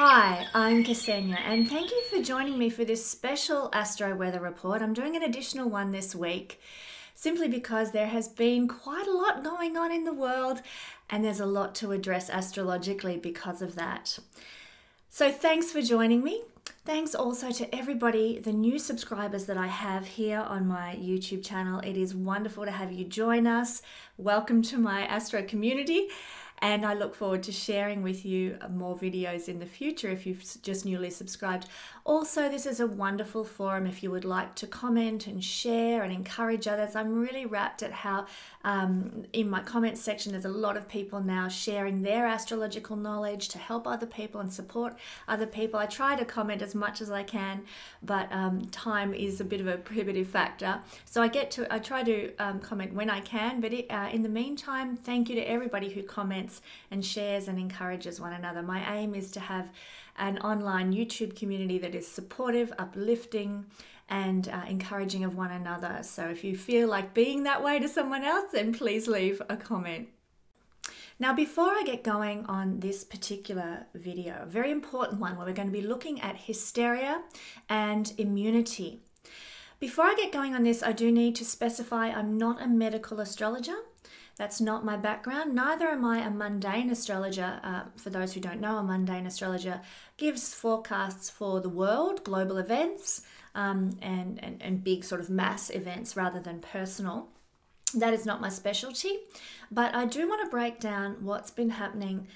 Hi, I'm Kesenya, and thank you for joining me for this special Astro Weather Report. I'm doing an additional one this week simply because there has been quite a lot going on in the world and there's a lot to address astrologically because of that. So thanks for joining me. Thanks also to everybody, the new subscribers that I have here on my YouTube channel. It is wonderful to have you join us. Welcome to my Astro community. And I look forward to sharing with you more videos in the future if you've just newly subscribed. Also, this is a wonderful forum if you would like to comment and share and encourage others. I'm really rapt at how in my comments section there's a lot of people now sharing their astrological knowledge to help other people and support other people. I try to comment as much as I can, but time is a bit of a prohibitive factor. So I try to comment when I can, but in the meantime, thank you to everybody who comments and shares and encourages one another. My aim is to have an online YouTube community that is supportive, uplifting, and encouraging of one another. So if you feel like being that way to someone else, then please leave a comment. Now, before I get going on this particular video, a very important one where we're going to be looking at hysteria and immunity. Before I get going on this, I do need to specify I'm not a medical astrologer. That's not my background. Neither am I a mundane astrologer. For those who don't know, a mundane astrologer gives forecasts for the world, global events, and big sort of mass events rather than personal. That is not my specialty, but I do want to break down what's been happening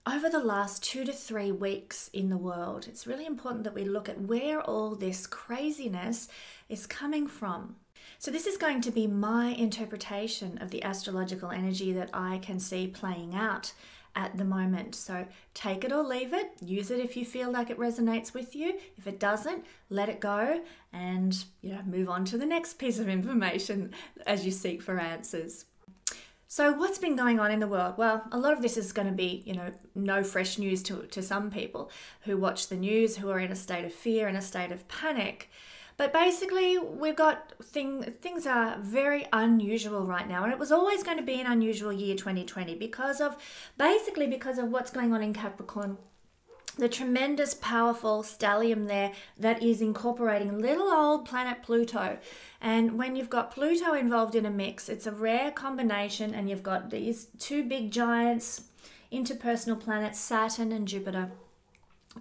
over the last 2 to 3 weeks in the world. It's really important that we look at where all this craziness is coming from. So this is going to be my interpretation of the astrological energy that I can see playing out at the moment. So take it or leave it, use it if you feel like it resonates with you. If it doesn't, let it go and move on to the next piece of information as you seek for answers. So what's been going on in the world? Well, a lot of this is going to be, no fresh news to some people who watch the news, who are in a state of fear and a state of panic. But basically, we've got things are very unusual right now. And it was always going to be an unusual year 2020 because of what's going on in Capricorn. The tremendous, powerful stellium there that is incorporating little old planet Pluto. And when you've got Pluto involved in a mix, it's a rare combination. And you've got these two big giants, interpersonal planets, Saturn and Jupiter.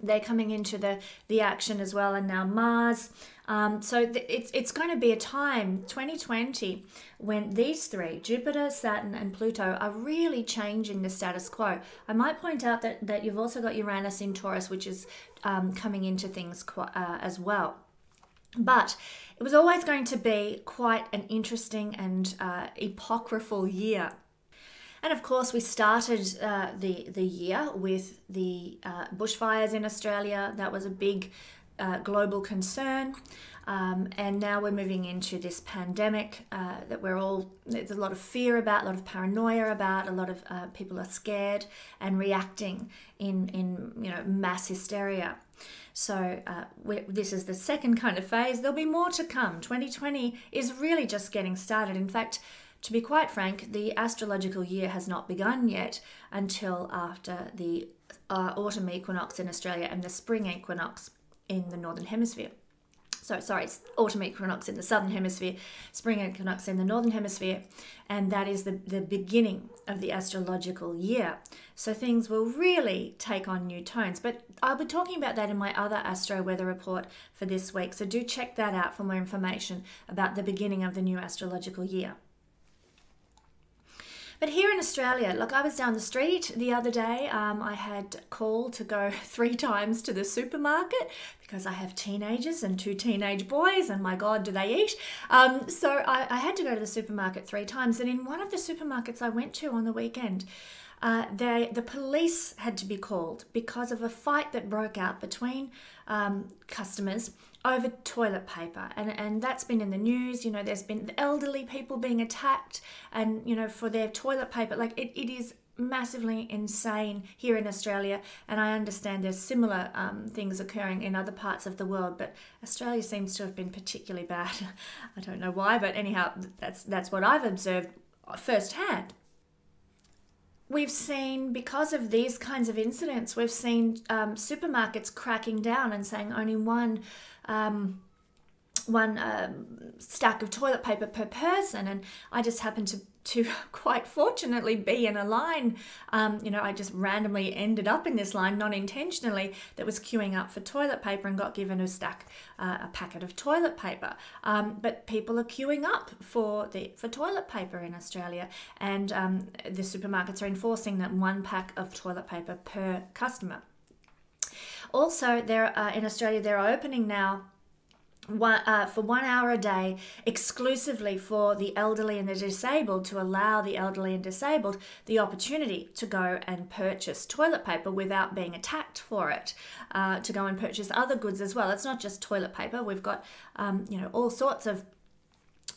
They're coming into the action as well, and now Mars. It's going to be a time, 2020, when these three, Jupiter, Saturn and Pluto, are really changing the status quo. I might point out that you've also got Uranus in Taurus, which is coming into things as well. It was always going to be quite an interesting and apocryphal year. And of course, we started the year with the bushfires in Australia. That was a big global concern. And now we're moving into this pandemic that there's a lot of fear about, a lot of paranoia about, a lot of people are scared and reacting in mass hysteria. So this is the second kind of phase. There'll be more to come. 2020 is really just getting started. In fact, to be quite frank, the astrological year has not begun yet until after the autumn equinox in Australia and the spring equinox in the northern hemisphere. It's autumn equinox in the southern hemisphere, spring equinox in the northern hemisphere, and that is the beginning of the astrological year. So things will really take on new tones. But I'll be talking about that in my other Astro Weather Report for this week. So do check that out for more information about the beginning of the new astrological year. But here in Australia, look, I was down the street the other day. I had called to go 3 times to the supermarket because I have teenagers and 2 teenage boys, and my God, do they eat. So I had to go to the supermarket 3 times. And in one of the supermarkets I went to on the weekend, the police had to be called because of a fight that broke out between customers over toilet paper, and that's been in the news. There's been elderly people being attacked, and for their toilet paper. Like it is massively insane here in Australia, and I understand there's similar things occurring in other parts of the world, but Australia seems to have been particularly bad. I don't know why, but anyhow, that's what I've observed firsthand. we've seen, because of these kinds of incidents, we've seen supermarkets cracking down and saying only one stack of toilet paper per person. And I just happened to quite fortunately be in a line. I just randomly ended up in this line, not intentionally, that was queuing up for toilet paper and got given a packet of toilet paper. But people are queuing up for toilet paper in Australia, and the supermarkets are enforcing that one pack of toilet paper per customer. Also, in Australia, they're opening now for 1 hour a day exclusively for the elderly and the disabled, to allow the elderly and disabled the opportunity to go and purchase toilet paper without being attacked for it, to go and purchase other goods as well. It's not just toilet paper. We've got all sorts of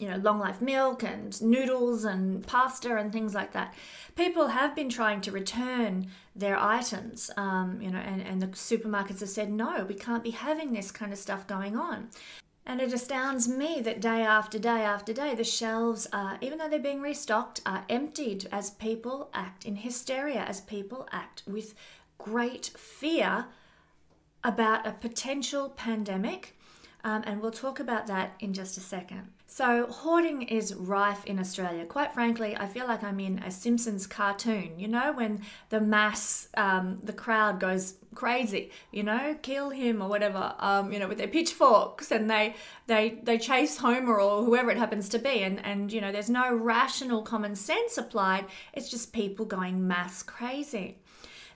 long life milk and noodles and pasta and things like that. People have been trying to return their items, and the supermarkets have said, no, we can't be having this kind of stuff going on. And it astounds me that day after day after day, the shelves, even though they're being restocked, are emptied as people act in hysteria, as people act with great fear about a potential pandemic. And we'll talk about that in just a second. So hoarding is rife in Australia. Quite frankly, I feel like I'm in a Simpsons cartoon, when the crowd goes crazy, kill him or whatever, with their pitchforks, and they chase Homer or whoever it happens to be. And there's no rational common sense applied. It's just people going mass crazy.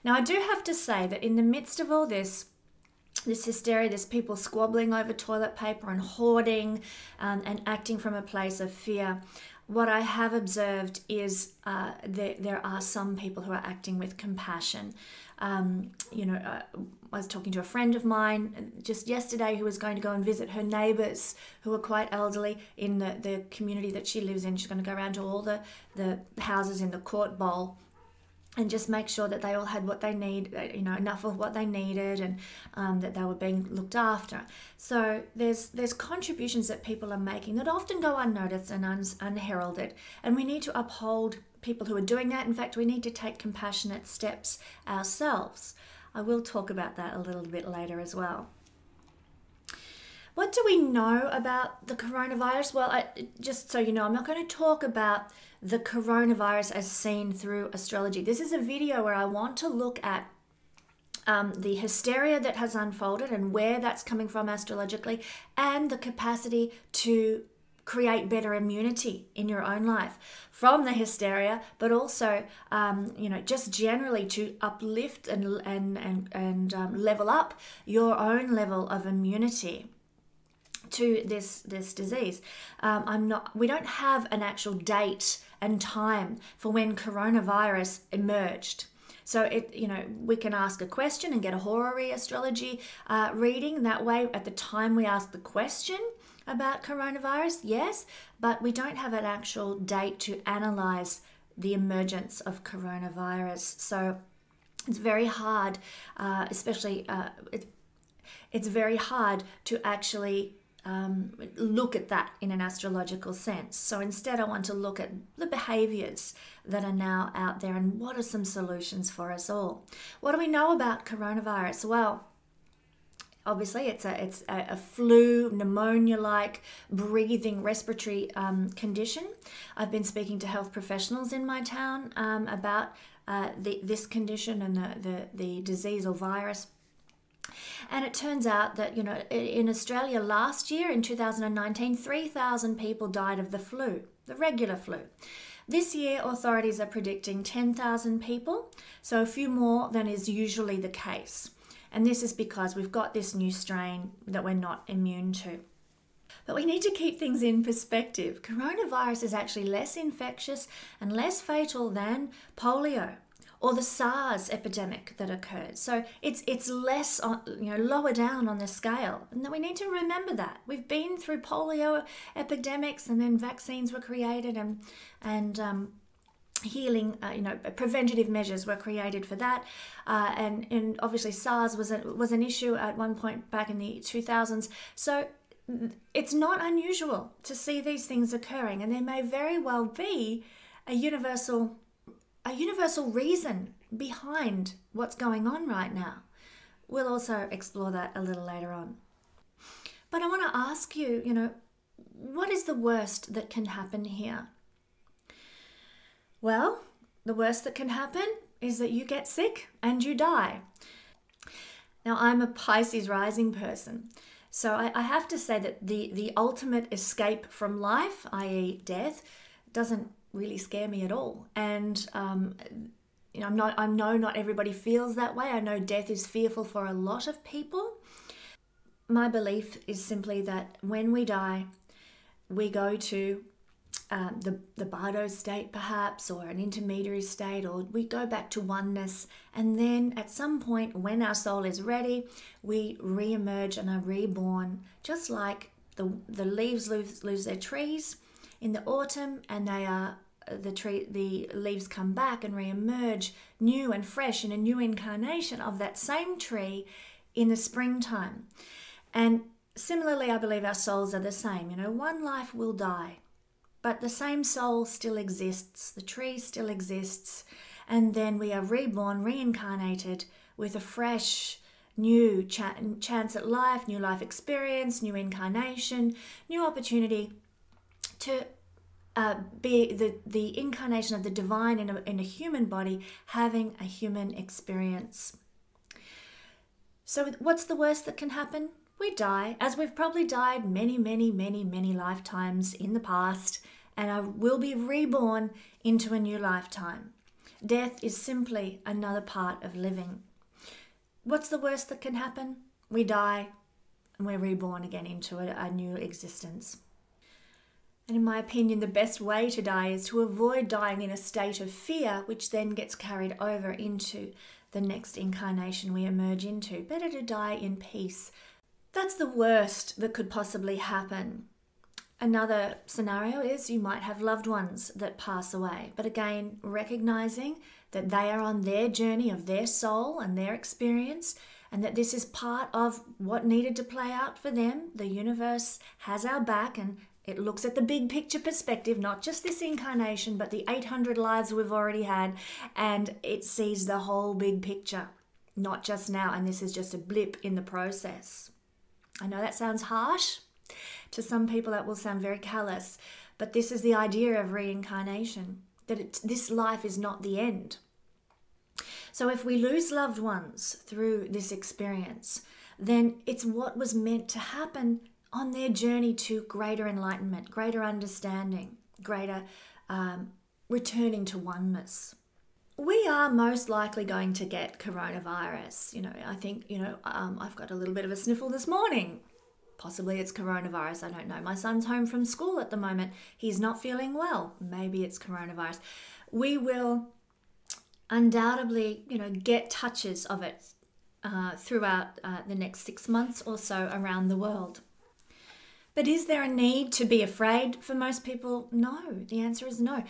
Now, I do have to say that in the midst of all this hysteria, there's people squabbling over toilet paper and hoarding, and acting from a place of fear. What I have observed is there are some people who are acting with compassion. I was talking to a friend of mine just yesterday who was going to go and visit her neighbours who are quite elderly in the community that she lives in. She's going to go around to all the houses in the Court Bowl and just make sure that they all had what they need, enough of what they needed, and that they were being looked after. So there's contributions that people are making that often go unnoticed and unheralded, and we need to uphold people who are doing that. In fact, we need to take compassionate steps ourselves. I will talk about that a little bit later as well. What do we know about the coronavirus? Well, just so you know, I'm not going to talk about the coronavirus as seen through astrology. This is a video where I want to look at the hysteria that has unfolded and where that's coming from astrologically, and the capacity to create better immunity in your own life from the hysteria, but also, just generally to uplift and level up your own level of immunity to this disease. We don't have an actual date and time for when coronavirus emerged. So we can ask a question and get a horary astrology reading that way at the time we ask the question about coronavirus, yes, but we don't have an actual date to analyze the emergence of coronavirus. So it's very hard, it's very hard to actually look at that in an astrological sense. So instead, I want to look at the behaviors that are now out there and what are some solutions for us all. What do we know about coronavirus? Well, obviously it's a flu, pneumonia-like breathing respiratory condition. I've been speaking to health professionals in my town about this condition and the disease or virus. And it turns out that, in Australia last year, in 2019, 3,000 people died of the flu, the regular flu. This year, authorities are predicting 10,000 people, so a few more than is usually the case. And this is because we've got this new strain that we're not immune to. But we need to keep things in perspective. Coronavirus is actually less infectious and less fatal than polio or the SARS epidemic that occurred. So it's less, lower down on the scale. And we need to remember that. We've been through polio epidemics, and then vaccines were created, and healing, preventative measures were created for that. And obviously SARS was an issue at one point back in the 2000s. So it's not unusual to see these things occurring, and there may very well be a universal universal reason behind what's going on right now. We'll also explore that a little later on. But I want to ask you, what is the worst that can happen here? Well, the worst that can happen is that you get sick and you die. Now, I'm a Pisces rising person, so I have to say that the ultimate escape from life, i.e. death, doesn't really scare me at all. And I know not everybody feels that way. I know death is fearful for a lot of people. My belief is simply that when we die, we go to the bardo state perhaps, or an intermediary state, or we go back to oneness, and then at some point when our soul is ready, we re-emerge and are reborn, just like the leaves lose their trees in the autumn, and the leaves come back and re-emerge new and fresh in a new incarnation of that same tree in the springtime. And similarly, I believe our souls are the same. One life will die, but the same soul still exists, the tree still exists, and then we are reborn, reincarnated with a fresh, new chance at life, new life experience, new incarnation, new opportunity to be the incarnation of the divine in a human body, having a human experience. So what's the worst that can happen? We die, as we've probably died many, many, many, many lifetimes in the past, and I will be reborn into a new lifetime. Death is simply another part of living. What's the worst that can happen? We die and we're reborn again into a new existence. And in my opinion, the best way to die is to avoid dying in a state of fear, which then gets carried over into the next incarnation we emerge into. Better to die in peace. That's the worst that could possibly happen. Another scenario is you might have loved ones that pass away, but again, recognizing that they are on their journey of their soul and their experience, and that this is part of what needed to play out for them. The universe has our back, and it looks at the big picture perspective, not just this incarnation, but the 800 lives we've already had, and it sees the whole big picture, not just now, and this is just a blip in the process. I know that sounds harsh. To some people that will sound very callous, but this is the idea of reincarnation, that this life is not the end. So if we lose loved ones through this experience, then it's what was meant to happen on their journey to greater enlightenment, greater understanding, greater returning to oneness. We are most likely going to get coronavirus. I think, I've got a little bit of a sniffle this morning. Possibly it's coronavirus, I don't know. My son's home from school at the moment. He's not feeling well. Maybe it's coronavirus. We will undoubtedly, get touches of it throughout the next 6 months or so around the world. But is there a need to be afraid for most people? No, the answer is no.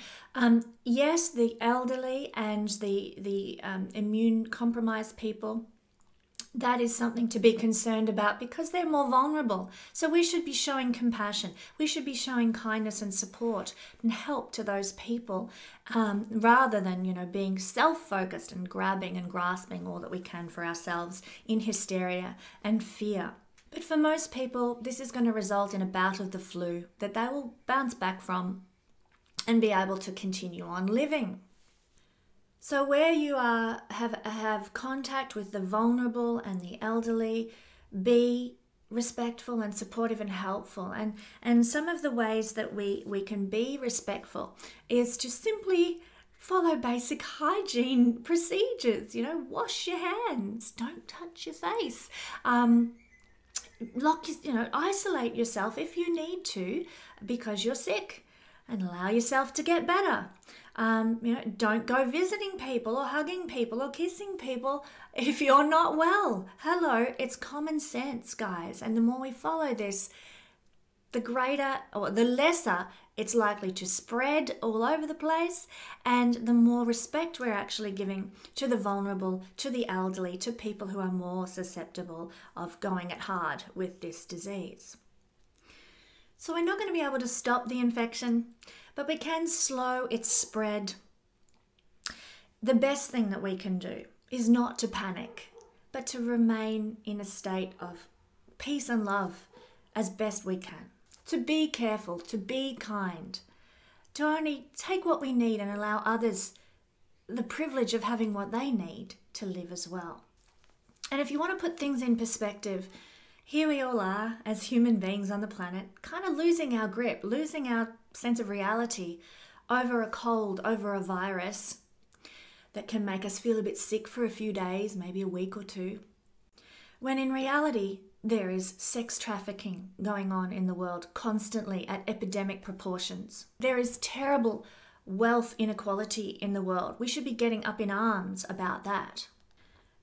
Yes, the elderly and the immune compromised people, that is something to be concerned about because they're more vulnerable. So we should be showing compassion. We should be showing kindness and support and help to those people rather than, being self-focused and grabbing and grasping all that we can for ourselves in hysteria and fear. But for most people, this is going to result in a bout of the flu that they will bounce back from and be able to continue on living. So where you have contact with the vulnerable and the elderly, be respectful and supportive and helpful. And some of the ways that we can be respectful is to simply follow basic hygiene procedures. Wash your hands, don't touch your face. Isolate yourself if you need to because you're sick, and allow yourself to get better. Don't go visiting people or hugging people or kissing people if you're not well. Hello, it's common sense, guys. And the more we follow this, the greater or the lesser it's likely to spread all over the place, and the more respect we're actually giving to the vulnerable, to the elderly, to people who are more susceptible of going it hard with this disease. So we're not going to be able to stop the infection, but we can slow its spread. the best thing that we can do is not to panic, but to remain in a state of peace and love as best we can. To be careful, to be kind, to only take what we need and allow others the privilege of having what they need to live as well. And if you want to put things in perspective, here we all are as human beings on the planet, kind of losing our grip, losing our sense of reality over a cold, over a virus that can make us feel a bit sick for a few days, maybe a week or two. When in reality, there is sex trafficking going on in the world constantly at epidemic proportions. There is terrible wealth inequality in the world. We should be getting up in arms about that.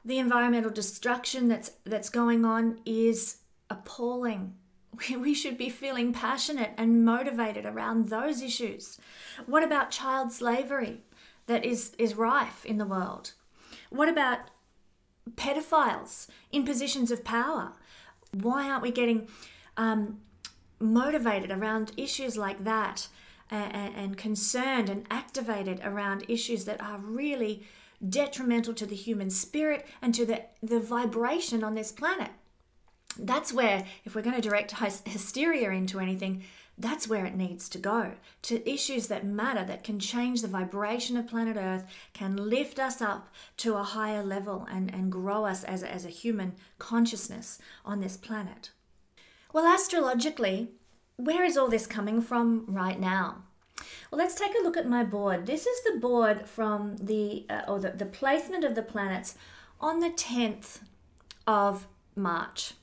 The environmental destruction that's going on is appalling. We should be feeling passionate and motivated around those issues. What about child slavery that is rife in the world? What about pedophiles in positions of power? Why aren't we getting motivated around issues like that and concerned and activated around issues that are really detrimental to the human spirit and to the vibration on this planet? That's where, if we're going to direct hysteria into anything, that's where it needs to go, to issues that matter, that can change the vibration of planet Earth, can lift us up to a higher level and grow us as a human consciousness on this planet. Well, astrologically, where is all this coming from right now? Well, let's take a look at my board. This is the board from the placement of the planets on the 10th of March.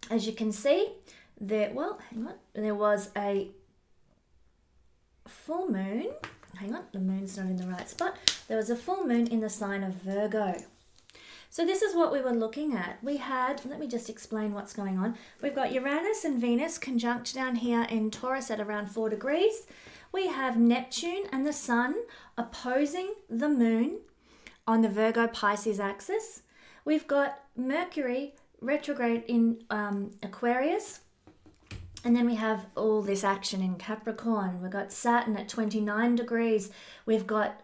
As you can see, there was a full moon. Hang on, the moon's not in the right spot. There was a full moon in the sign of Virgo. So this is what we were looking at. We had, let me just explain what's going on. We've got Uranus and Venus conjunct down here in Taurus at around 4 degrees. We have Neptune and the Sun opposing the moon on the Virgo-Pisces axis. We've got Mercury retrograde in Aquarius. And then we have all this action in Capricorn. We've got Saturn at 29 degrees. We've got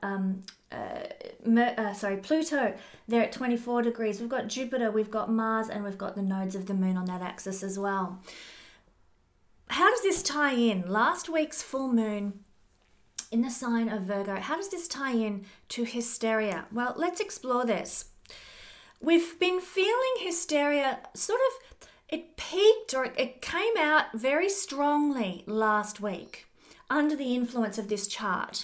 Pluto there at 24 degrees. We've got Jupiter, we've got Mars, and we've got the nodes of the moon on that axis as well. How does this tie in? Last week's full moon in the sign of Virgo, how does this tie in to hysteria? Well, let's explore this. We've been feeling hysteria it peaked, or it came out very strongly last week under the influence of this chart.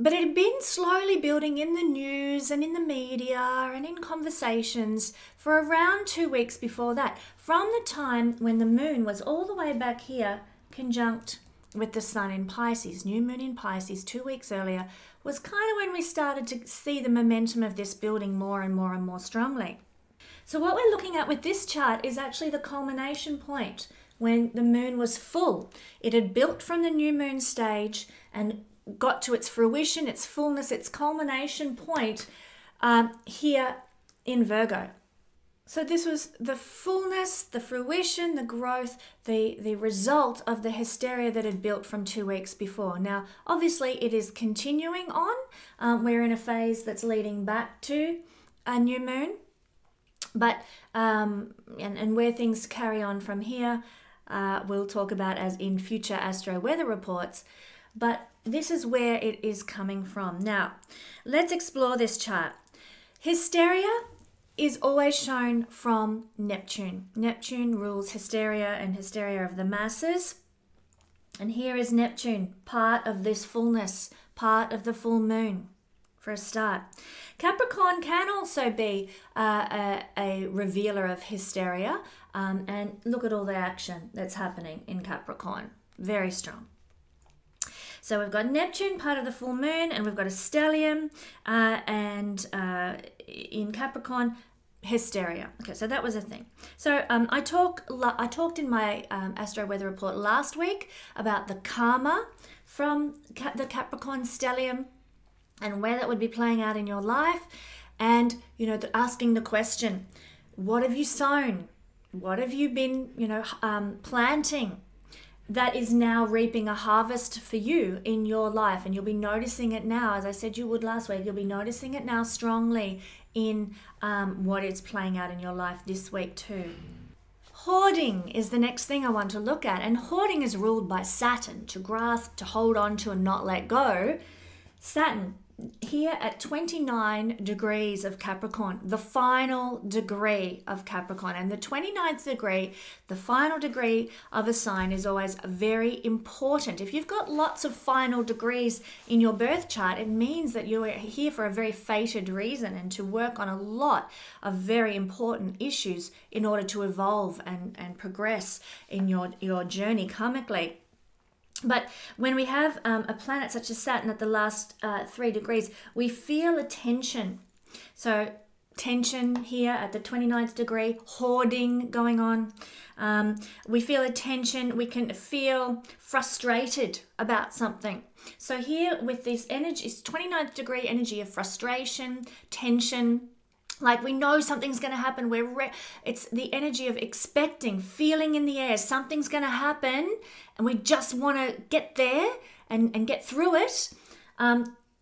But it had been slowly building in the news and in the media and in conversations for around 2 weeks before that, from the time when the moon was all the way back here conjunct with the sun in Pisces. New moon in Pisces 2 weeks earlier was kind of when we started to see the momentum of this building more and more and more strongly. So what we're looking at with this chart is actually the culmination point when the moon was full. It had built from the new moon stage and got to its fruition, its fullness, its culmination point here in Virgo. So this was the fullness, the fruition, the growth, the result of the hysteria that had built from 2 weeks before. Now, obviously, it is continuing on. We're in a phase that's leading back to a new moon. But, and where things carry on from here, we'll talk about as in future astro weather reports. But this is where it is coming from. Now, let's explore this chart. Hysteria is always shown from Neptune. Neptune rules hysteria and hysteria of the masses. And here is Neptune, part of this fullness, part of the full moon. For a start, Capricorn can also be a revealer of hysteria, and look at all the action that's happening in Capricorn. Very strong. So we've got Neptune, part of the full moon, and we've got a stellium, and in Capricorn, hysteria. Okay, so that was a thing. So I talked in my Astro Weather Report last week about the karma from the Capricorn stellium, and where that would be playing out in your life, and asking the question, what have you sown? What have you been planting? that is now reaping a harvest for you in your life. And you'll be noticing it now, as I said you would last week. You'll be noticing it now strongly in what is playing out in your life this week too. Hoarding is the next thing I want to look at. And hoarding is ruled by Saturn, to grasp, to hold on to and not let go. Saturn, here at 29 degrees of Capricorn, the final degree of Capricorn. And the 29th degree, the final degree of a sign, is always very important. If you've got lots of final degrees in your birth chart, it means that you're here for a very fated reason and to work on a lot of very important issues in order to evolve and progress in your journey karmically. But when we have a planet such as Saturn at the last 3 degrees, we feel a tension. So tension here at the 29th degree, hoarding going on. We feel a tension. We can feel frustrated about something. So here with this energy, it's 29th degree energy of frustration, tension. Like we know something's going to happen. It's the energy of expecting, feeling in the air. Something's going to happen and we just want to get there and get through it.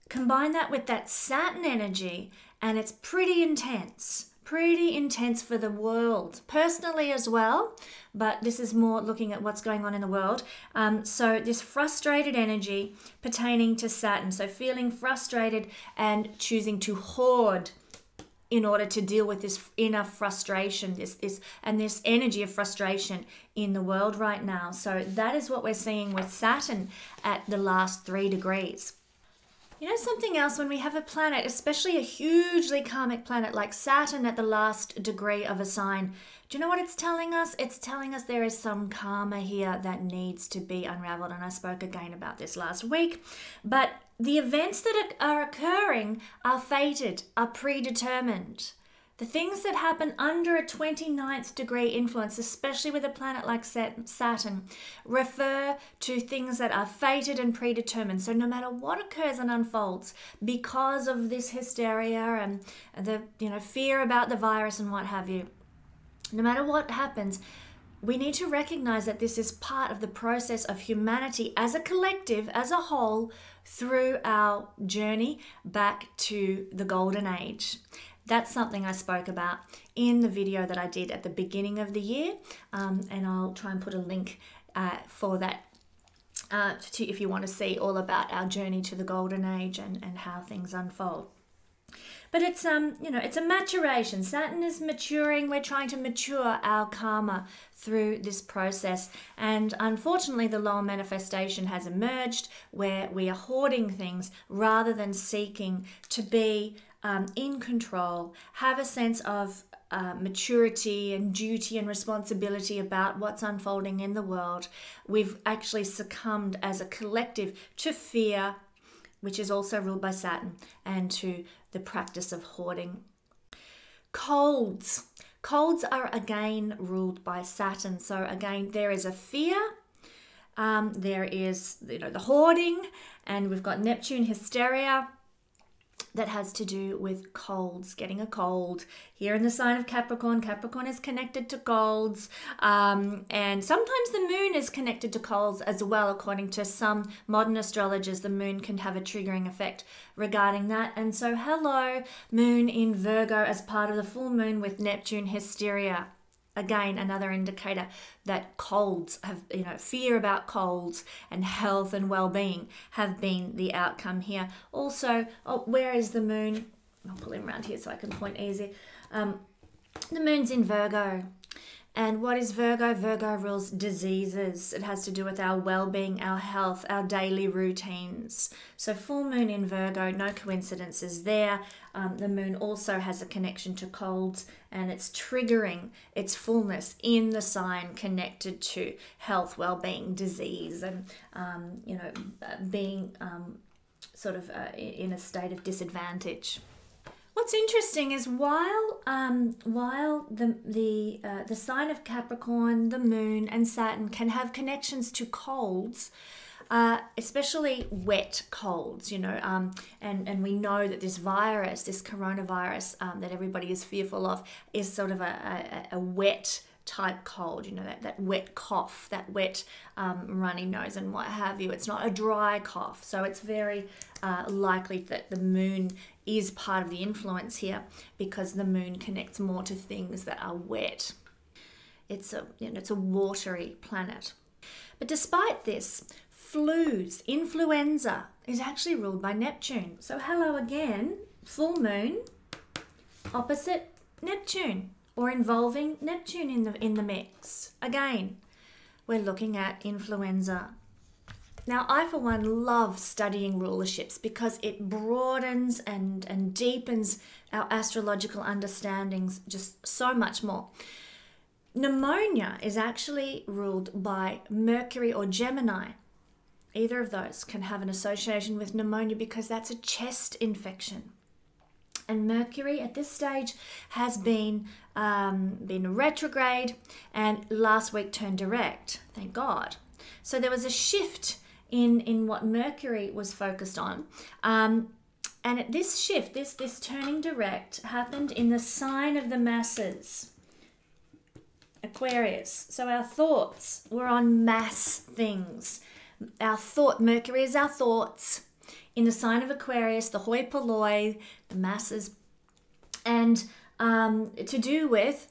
Combine that with that Saturn energy and it's pretty intense for the world. Personally as well, but this is more looking at what's going on in the world. So this frustrated energy pertaining to Saturn. So feeling frustrated and choosing to hoard in order to deal with this inner frustration, this energy of frustration in the world right now. So that is what we're seeing with Saturn at the last 3 degrees. You know something else, when we have a planet, especially a hugely karmic planet like Saturn at the last degree of a sign, do you know what it's telling us? It's telling us there is some karma here that needs to be unraveled. And I spoke again about this last week. But the events that are occurring are fated, are predetermined. The things that happen under a 29th degree influence, especially with a planet like Saturn, refer to things that are fated and predetermined. So no matter what occurs and unfolds, because of this hysteria and the fear about the virus and what have you, no matter what happens, we need to recognize that this is part of the process of humanity as a collective, as a whole, through our journey back to the golden age. That's something I spoke about in the video that I did at the beginning of the year, and I'll try and put a link for that if you want to see all about our journey to the golden age and how things unfold. But it's it's a maturation. Saturn is maturing. We're trying to mature our karma through this process. And unfortunately, the lower manifestation has emerged where we are hoarding things rather than seeking to be in control, have a sense of maturity and duty and responsibility about what's unfolding in the world. We've actually succumbed as a collective to fear, which is also ruled by Saturn, and to the practice of hoarding. Colds. Colds are again ruled by Saturn. So again, there is a fear. There is the hoarding, and we've got Neptune hysteria. That has to do with colds, getting a cold. Here in the sign of Capricorn, Capricorn is connected to colds. And sometimes the moon is connected to colds as well. According to some modern astrologers, the moon can have a triggering effect regarding that. And so hello, moon in Virgo as part of the full moon with Neptune hysteria. Again, another indicator that colds have, fear about colds and health and well-being have been the outcome here. Also, where is the moon? I'll pull him around here so I can point easy. The moon's in Virgo. And what is Virgo? Virgo rules diseases. It has to do with our well-being, our health, our daily routines. So full moon in Virgo, no coincidences there. The moon also has a connection to colds, and it's triggering its fullness in the sign connected to health, well-being, disease, and being in a state of disadvantage. What's interesting is while the sign of Capricorn, the moon, and Saturn can have connections to colds, especially wet colds, and we know that this virus, this coronavirus that everybody is fearful of, is sort of a wet type cold, you know, that wet cough, that wet runny nose and what have you. It's not a dry cough. So it's very likely that the moon is part of the influence here, because the moon connects more to things that are wet. It's a watery planet. But despite this, flus, influenza, is actually ruled by Neptune. So hello again, full moon, opposite Neptune, or involving Neptune in the mix. Again, we're looking at influenza. Now, I, for one, love studying rulerships because it broadens and deepens our astrological understandings just so much more. Pneumonia is actually ruled by Mercury or Gemini. Either of those can have an association with pneumonia because that's a chest infection. And Mercury at this stage has been retrograde, and last week turned direct, thank God. So there was a shift in what Mercury was focused on. And this shift, this turning direct, happened in the sign of the masses, Aquarius. So our thoughts were on mass things. Mercury is our thoughts. In the sign of Aquarius, the hoi polloi, the masses, and to do with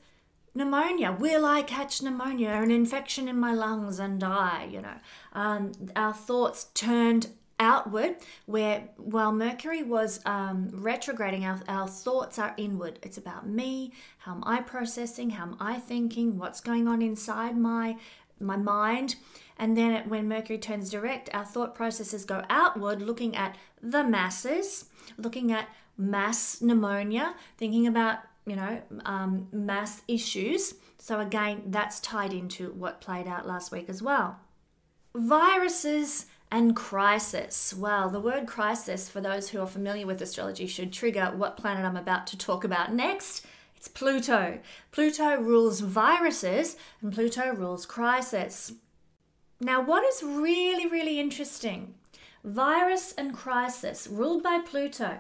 pneumonia. Will I catch pneumonia, an infection in my lungs and die? You know, our thoughts turned outward, while Mercury was retrograding, our thoughts are inward. It's about me. How am I processing? How am I thinking? What's going on inside my mind? And then when Mercury turns direct, our thought processes go outward, looking at the masses, looking at mass pneumonia, thinking about, you know, mass issues. So again, that's tied into what played out last week as well. Viruses and crisis. Well, the word crisis, for those who are familiar with astrology, should trigger what planet I'm about to talk about next. It's Pluto. Pluto rules viruses and Pluto rules crisis. Now, what is really, really interesting, virus and crisis, ruled by Pluto,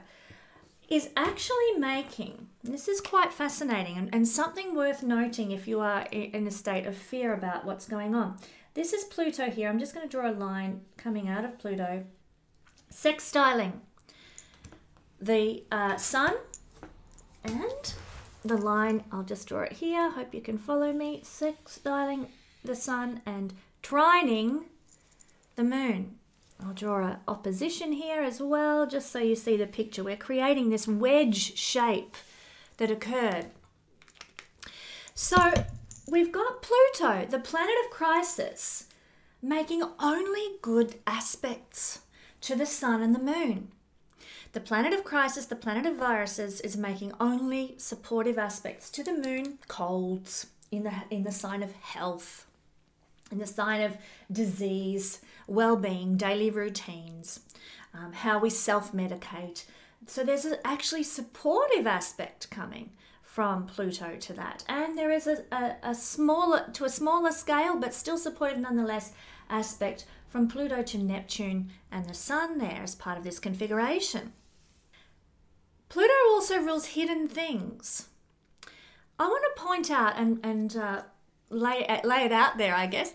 is actually making, this is quite fascinating and something worth noting if you are in a state of fear about what's going on. This is Pluto here. I'm just going to draw a line coming out of Pluto, sextiling the Sun, and the line, I'll just draw it here, hope you can follow me, sextiling the Sun and trining the moon. I'll draw an opposition here as well, just so you see the picture. We're creating this wedge shape that occurred. So we've got Pluto, the planet of crisis, making only good aspects to the Sun and the moon. The planet of crisis, the planet of viruses, is making only supportive aspects to the moon, colds, in the sign of health, in the sign of disease, well-being, daily routines, how we self-medicate. So there's actually supportive aspect coming from Pluto to that. And there is a smaller scale, but still supportive nonetheless, aspect from Pluto to Neptune and the Sun there as part of this configuration. Pluto also rules hidden things. I want to point out and lay it out there, I guess.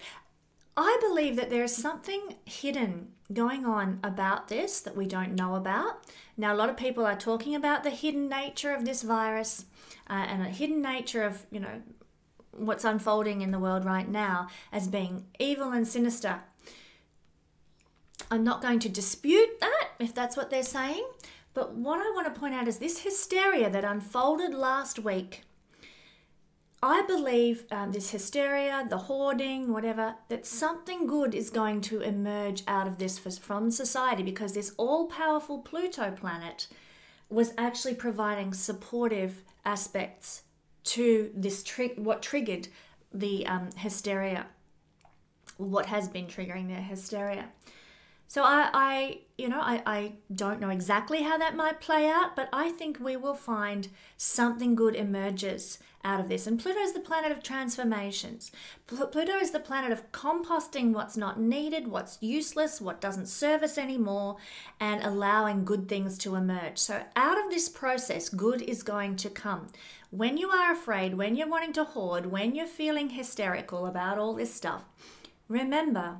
I believe that there is something hidden going on about this that we don't know about. Now, a lot of people are talking about the hidden nature of this virus and a hidden nature of, you know, what's unfolding in the world right now as being evil and sinister. I'm not going to dispute that if that's what they're saying, but what I want to point out is this hysteria that unfolded last week. I believe this hysteria, the hoarding, whatever, that something good is going to emerge out of this from society, because this all-powerful Pluto planet was actually providing supportive aspects to this what triggered the hysteria, what has been triggering their hysteria. So I don't know exactly how that might play out, but I think we will find something good emerges out of this. And Pluto is the planet of transformations. Pluto is the planet of composting what's not needed, what's useless, what doesn't serve us anymore, and allowing good things to emerge. So out of this process, good is going to come. When you are afraid, when you're wanting to hoard, when you're feeling hysterical about all this stuff, remember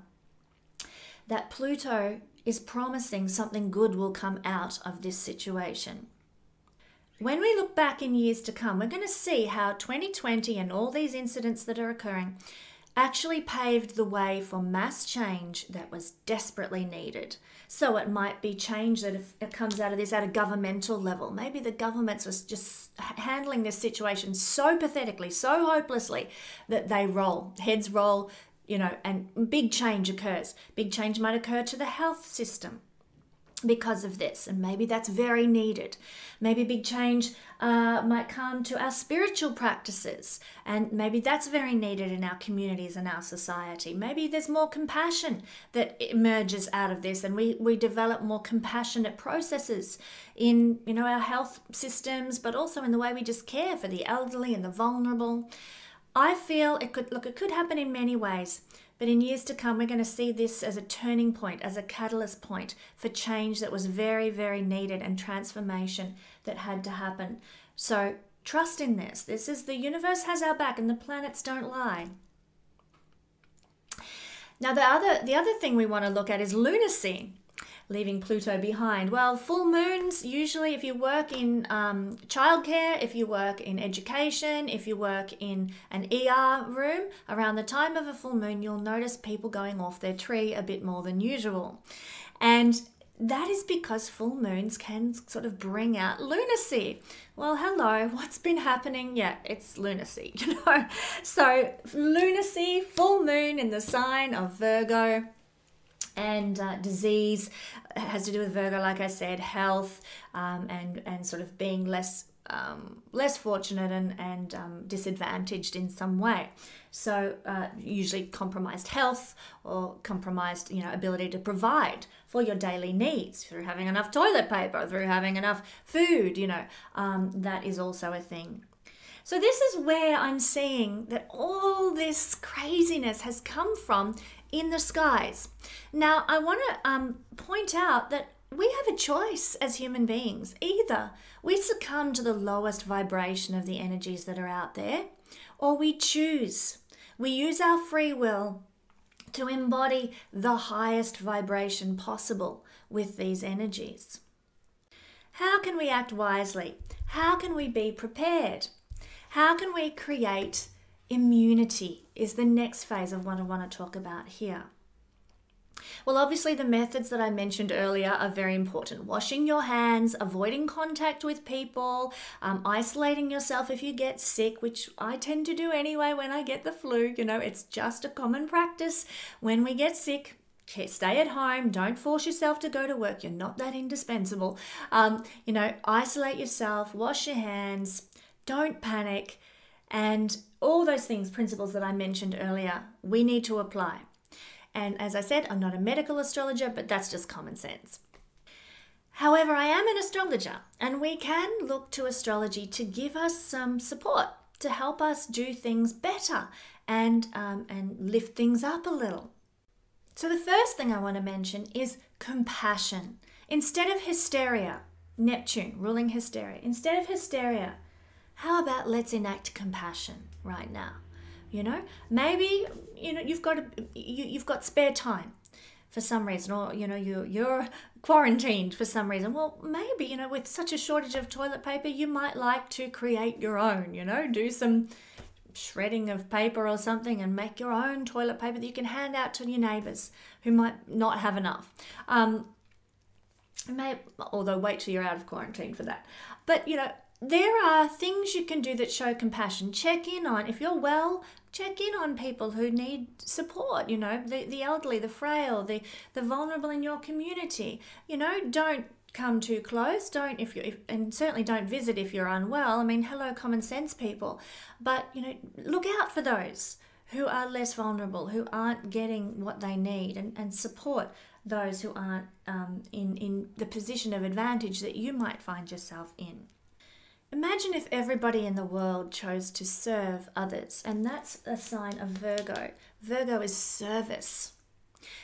that Pluto is promising something good will come out of this situation. When we look back in years to come, we're going to see how 2020 and all these incidents that are occurring actually paved the way for mass change that was desperately needed. So it might be change that if it comes out of this at a governmental level. Maybe the governments was just handling this situation so pathetically, so hopelessly that they roll, heads roll, and big change occurs. Big change might occur to the health system because of this, and maybe that's very needed. Maybe big change might come to our spiritual practices, and maybe that's very needed in our communities and our society. Maybe there's more compassion that emerges out of this, and we develop more compassionate processes in our health systems, but also in the way we just care for the elderly and the vulnerable. I feel it could happen in many ways. But in years to come, we're going to see this as a turning point, as a catalyst point for change that was very, very needed and transformation that had to happen. So trust in this. This is the universe has our back and the planets don't lie. Now, the other thing we want to look at is lunacy, leaving Pluto behind. Well, full moons, usually if you work in childcare, if you work in education, if you work in an ER room, around the time of a full moon, you'll notice people going off their tree a bit more than usual. And that is because full moons can sort of bring out lunacy. Well, hello, what's been happening? Yeah, it's lunacy, So lunacy, full moon in the sign of Virgo. And disease has to do with Virgo, like I said, health, and sort of being less fortunate and disadvantaged in some way. So usually compromised health or compromised ability to provide for your daily needs through having enough toilet paper, through having enough food. That is also a thing. So this is where I'm seeing that all this craziness has come from in the skies. Now, I want to point out that we have a choice as human beings. Either we succumb to the lowest vibration of the energies that are out there, or we choose. We use our free will to embody the highest vibration possible with these energies. How can we act wisely? How can we be prepared? How can we create immunity is the next phase of what I want to talk about here. Well, obviously the methods that I mentioned earlier are very important. Washing your hands, avoiding contact with people, isolating yourself if you get sick, which I tend to do anyway when I get the flu. It's just a common practice. When we get sick, stay at home. Don't force yourself to go to work. You're not that indispensable. Isolate yourself, wash your hands, don't panic, and all those things, principles that I mentioned earlier, we need to apply. And as I said, I'm not a medical astrologer, but that's just common sense. However, I am an astrologer, and we can look to astrology to give us some support, to help us do things better and lift things up a little. So the first thing I want to mention is compassion. Instead of hysteria, Neptune ruling hysteria, instead of hysteria, how about let's enact compassion right now? Maybe you've got spare time for some reason, or you're quarantined for some reason. Well, maybe with such a shortage of toilet paper, you might like to create your own. Do some shredding of paper or something and make your own toilet paper that you can hand out to your neighbours who might not have enough. Although wait till you're out of quarantine for that. But there are things you can do that show compassion. Check in on, if you're well, check in on people who need support, the elderly, the frail, the vulnerable in your community. Don't come too close. And certainly don't visit if you're unwell. Hello, common sense people. But, look out for those who are less vulnerable, who aren't getting what they need, and support those who aren't in the position of advantage that you might find yourself in. Imagine if everybody in the world chose to serve others, and that's a sign of Virgo. Virgo is service,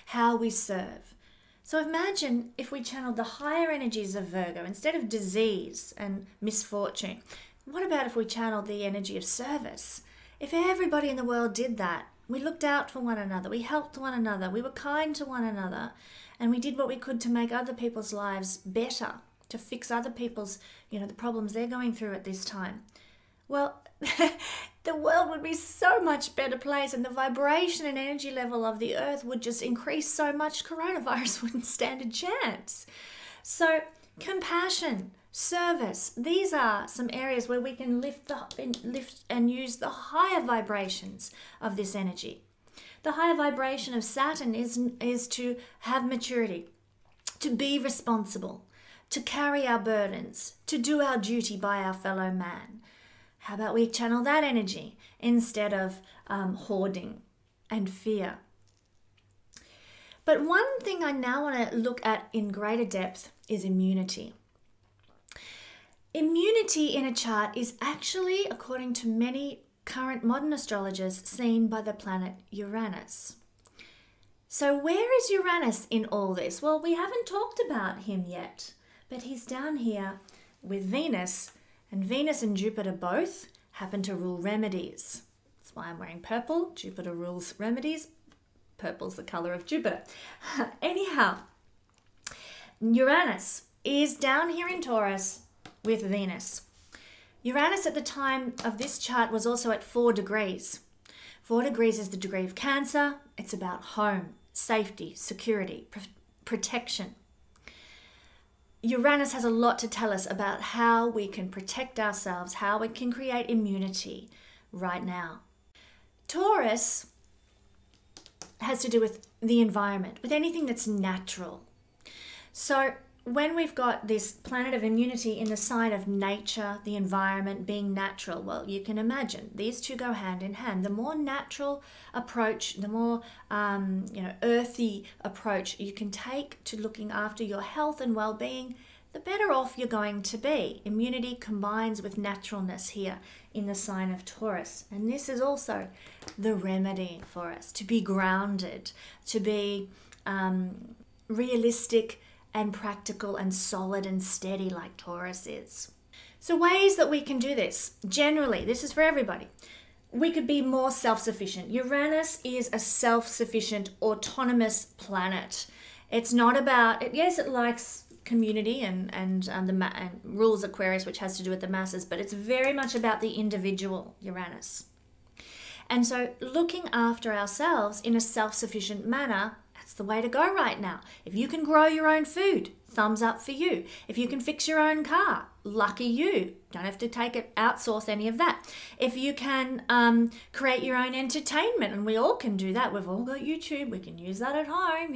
how we serve. So imagine if we channeled the higher energies of Virgo instead of disease and misfortune. What about if we channeled the energy of service? If everybody in the world did that, we looked out for one another, we helped one another, we were kind to one another, and we did what we could to make other people's lives better, to fix other people's, the problems they're going through at this time. Well, the world would be so much better place, and the vibration and energy level of the earth would just increase so much, coronavirus wouldn't stand a chance. So compassion, service, these are some areas where we can lift and use the higher vibrations of this energy. The higher vibration of Saturn is to have maturity, to be responsible, to carry our burdens, to do our duty by our fellow man. How about we channel that energy instead of hoarding and fear? But one thing I now want to look at in greater depth is immunity. Immunity in a chart is actually, according to many current modern astrologers, seen by the planet Uranus. So where is Uranus in all this? Well, we haven't talked about him yet, but he's down here with Venus, and Venus and Jupiter both happen to rule remedies. That's why I'm wearing purple. Jupiter rules remedies. Purple's the color of Jupiter. Anyhow, Uranus is down here in Taurus with Venus. Uranus at the time of this chart was also at 4 degrees. 4 degrees is the degree of Cancer. It's about home, safety, security, protection. Uranus has a lot to tell us about how we can protect ourselves, how we can create immunity right now. Taurus has to do with the environment, with anything that's natural. So when we've got this planet of immunity in the sign of nature, the environment being natural, well, you can imagine these two go hand in hand. The more natural approach, the more earthy approach you can take to looking after your health and well-being, the better off you're going to be. Immunity combines with naturalness here in the sign of Taurus. And this is also the remedy for us, to be grounded, to be realistic and practical and solid and steady like Taurus is. So ways that we can do this, generally, this is for everybody. We could be more self-sufficient. Uranus is a self-sufficient, autonomous planet. It's not about, yes, it likes community and rules Aquarius, which has to do with the masses, but it's very much about the individual, Uranus. And so looking after ourselves in a self-sufficient manner, that's the way to go right now. If you can grow your own food, thumbs up for you. If you can fix your own car, lucky you. Don't have to outsource any of that. If you can create your own entertainment, and we all can do that. We've all got YouTube. We can use that at home,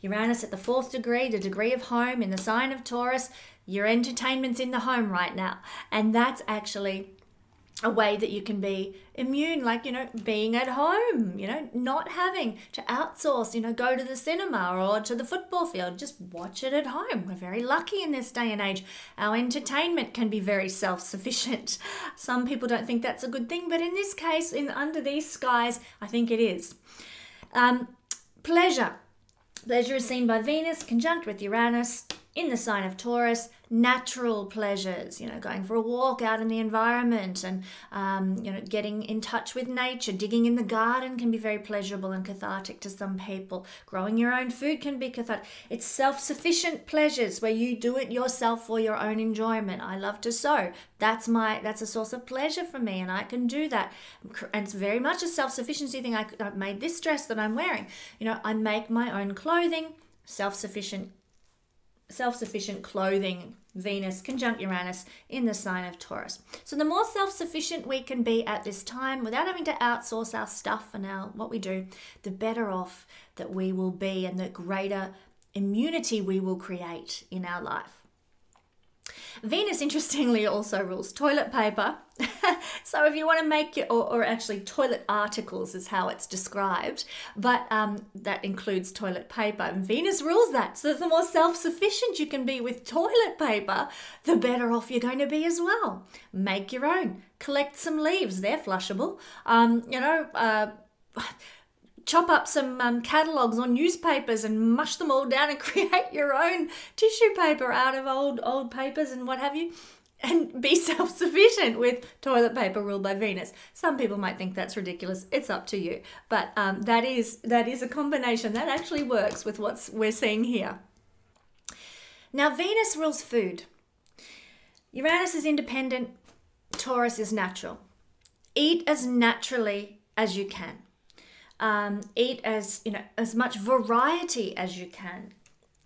Uranus at the 4th degree, the degree of home in the sign of Taurus. Your entertainment's in the home right now. And that's actually a way that you can be immune, like, being at home, not having to outsource, go to the cinema or to the football field. Just watch it at home. We're very lucky in this day and age. Our entertainment can be very self-sufficient. Some people don't think that's a good thing, but in this case, under these skies, I think it is. Pleasure. Pleasure is seen by Venus conjunct with Uranus in the sign of Taurus. Natural pleasures, going for a walk out in the environment and, getting in touch with nature. Digging in the garden can be very pleasurable and cathartic to some people. Growing your own food can be cathartic. It's self-sufficient pleasures where you do it yourself for your own enjoyment. I love to sew. That's a source of pleasure for me, and I can do that. And it's very much a self-sufficiency thing. I've made this dress that I'm wearing. I make my own clothing, self-sufficient clothing, Venus conjunct Uranus in the sign of Taurus. So the more self-sufficient we can be at this time without having to outsource our stuff and what we do, the better off that we will be and the greater immunity we will create in our life. Venus, interestingly, also rules toilet paper. So if you want to make your, or actually toilet articles is how it's described, but that includes toilet paper. And Venus rules that. So the more self-sufficient you can be with toilet paper, the better off you're going to be as well. Make your own. Collect some leaves. They're flushable. Chop up some catalogues on newspapers and mush them all down and create your own tissue paper out of old papers and what have you, and be self-sufficient with toilet paper ruled by Venus. Some people might think that's ridiculous. It's up to you. But that is a combination that actually works with what we're seeing here. Now, Venus rules food. Uranus is independent. Taurus is natural. Eat as naturally as you can. Eat as much variety as you can.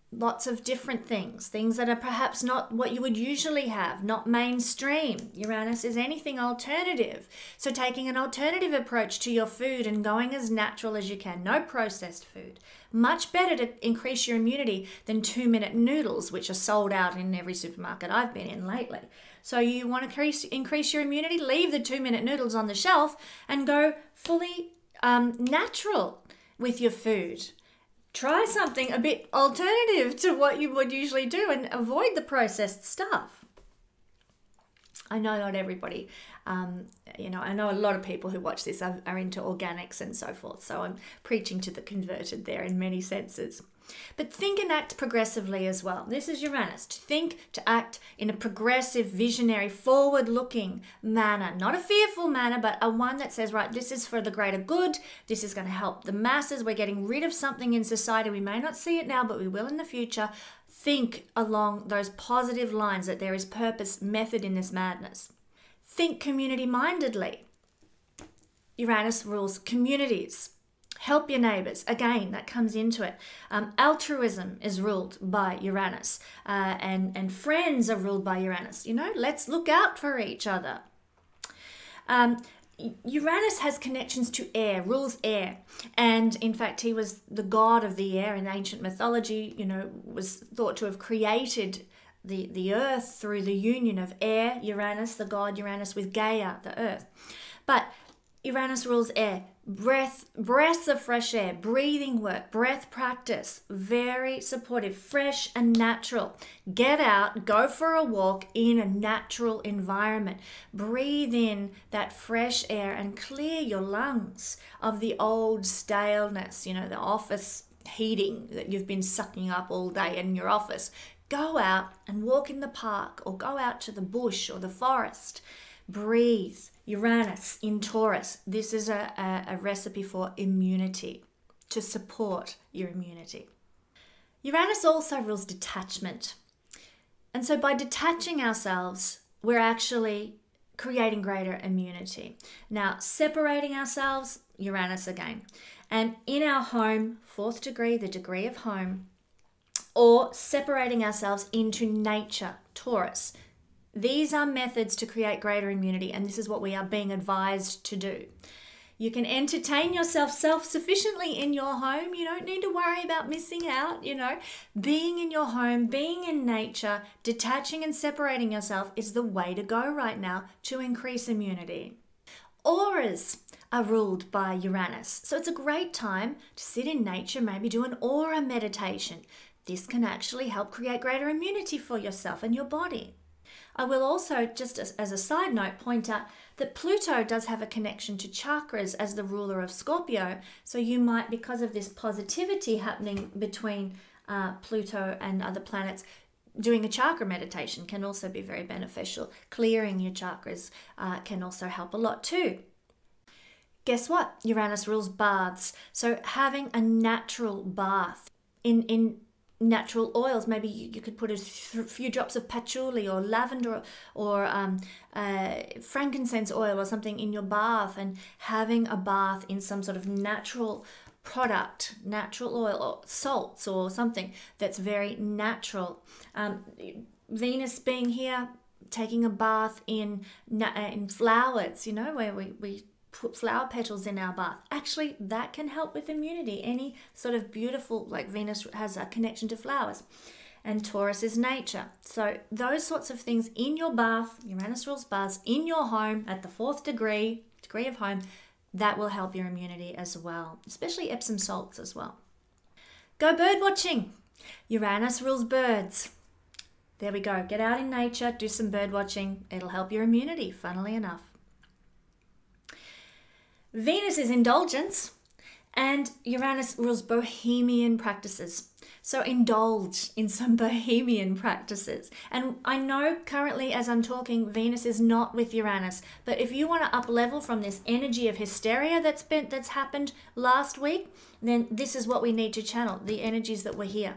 Lots of different things that are perhaps not what you would usually have, not mainstream. Uranus is anything alternative. So taking an alternative approach to your food and going as natural as you can. No processed food. Much better to increase your immunity than 2-minute noodles, which are sold out in every supermarket I've been in lately. So you want to increase your immunity, leave the 2-minute noodles on the shelf and go fully natural with your food. Try something a bit alternative to what you would usually do and avoid the processed stuff. I know not everybody, I know a lot of people who watch this are into organics and so forth. So I'm preaching to the converted there in many senses. But think and act progressively as well. This is Uranus. To think, to act in a progressive, visionary, forward-looking manner. Not a fearful manner, but a one that says, right, this is for the greater good. This is going to help the masses. We're getting rid of something in society. We may not see it now, but we will in the future. Think along those positive lines that there is purpose, method in this madness. Think community-mindedly. Uranus rules communities. Help your neighbours. Again, that comes into it. Altruism is ruled by Uranus, and friends are ruled by Uranus. Let's look out for each other. Uranus has connections to air, rules air. And in fact, he was the god of the air in ancient mythology, was thought to have created the earth through the union of air, Uranus, the god Uranus, with Gaia, the earth. But Uranus rules air. Breaths of fresh air, breathing work, breath practice, very supportive, fresh and natural. Get out, go for a walk in a natural environment. Breathe in that fresh air and clear your lungs of the old staleness, the office heating that you've been sucking up all day in your office. Go out and walk in the park or go out to the bush or the forest. Breathe. Uranus in Taurus. This is a recipe for immunity, to support your immunity. Uranus also rules detachment. And so by detaching ourselves, we're actually creating greater immunity. Now, separating ourselves, Uranus again. And in our home, 4th degree, the degree of home, or separating ourselves into nature, Taurus. These are methods to create greater immunity, and this is what we are being advised to do. You can entertain yourself self-sufficiently in your home. You don't need to worry about missing out, Being in your home, being in nature, detaching and separating yourself is the way to go right now to increase immunity. Auras are ruled by Uranus, so it's a great time to sit in nature, maybe do an aura meditation. This can actually help create greater immunity for yourself and your body. I will also, just as a side note, point out that Pluto does have a connection to chakras as the ruler of Scorpio. So you might, because of this positivity happening between Pluto and other planets, doing a chakra meditation can also be very beneficial. Clearing your chakras can also help a lot too. Guess what? Uranus rules baths. So having a natural bath in natural oils. Maybe you could put a few drops of patchouli or lavender or frankincense oil or something in your bath, and having a bath in some sort of natural product, natural oil or salts or something that's very natural. Venus being here, taking a bath in flowers, where we put flower petals in our bath. Actually, that can help with immunity. Any sort of beautiful, like Venus has a connection to flowers. and Taurus is nature. So those sorts of things in your bath, Uranus rules baths, in your home at the 4th degree of home, that will help your immunity as well, especially Epsom salts as well. Go bird watching. Uranus rules birds. There we go. Get out in nature, do some bird watching. It'll help your immunity, funnily enough. Venus is indulgence, and Uranus rules bohemian practices. So indulge in some bohemian practices. And I know currently as I'm talking, Venus is not with Uranus, but if you want to up level from this energy of hysteria that's happened last week, then this is what we need to channel, the energies that were here.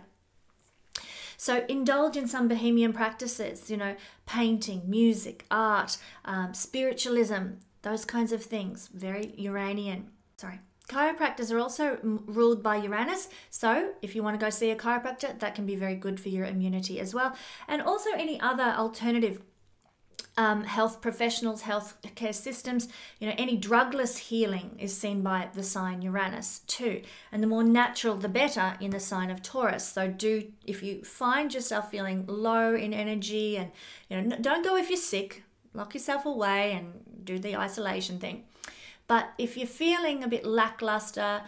So indulge in some bohemian practices, painting, music, art, spiritualism, those kinds of things. Very Uranian. Chiropractors are also ruled by Uranus. So if you want to go see a chiropractor, that can be very good for your immunity as well. And also any other alternative health professionals, health care systems, any drugless healing is seen by the sign Uranus too. And the more natural, the better in the sign of Taurus. So if you find yourself feeling low in energy, and don't go if you're sick, lock yourself away and do the isolation thing. But if you're feeling a bit lackluster,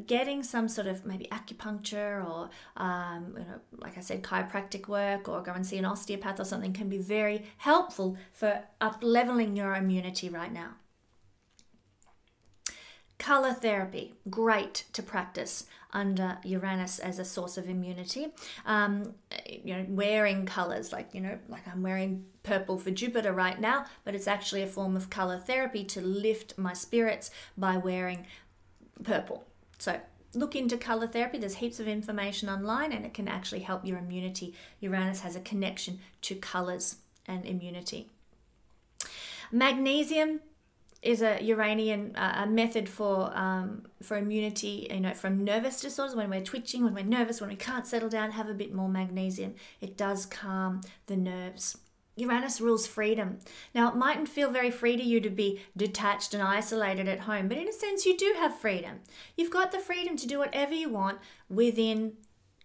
getting some sort of maybe acupuncture or, like I said, chiropractic work, or go and see an osteopath or something can be very helpful for up-leveling your immunity right now. Color therapy, great to practice under Uranus as a source of immunity. Wearing colors, like I'm wearing purple for Jupiter right now, but it's actually a form of color therapy to lift my spirits by wearing purple. So look into color therapy. There's heaps of information online, and it can actually help your immunity. Uranus has a connection to colors and immunity. Magnesium is a Uranian method for immunity, from nervous disorders. When we're twitching, when we're nervous, when we can't settle down, have a bit more magnesium. It does calm the nerves. Uranus rules freedom. Now, it mightn't feel very free to you to be detached and isolated at home, but in a sense, you do have freedom. You've got the freedom to do whatever you want within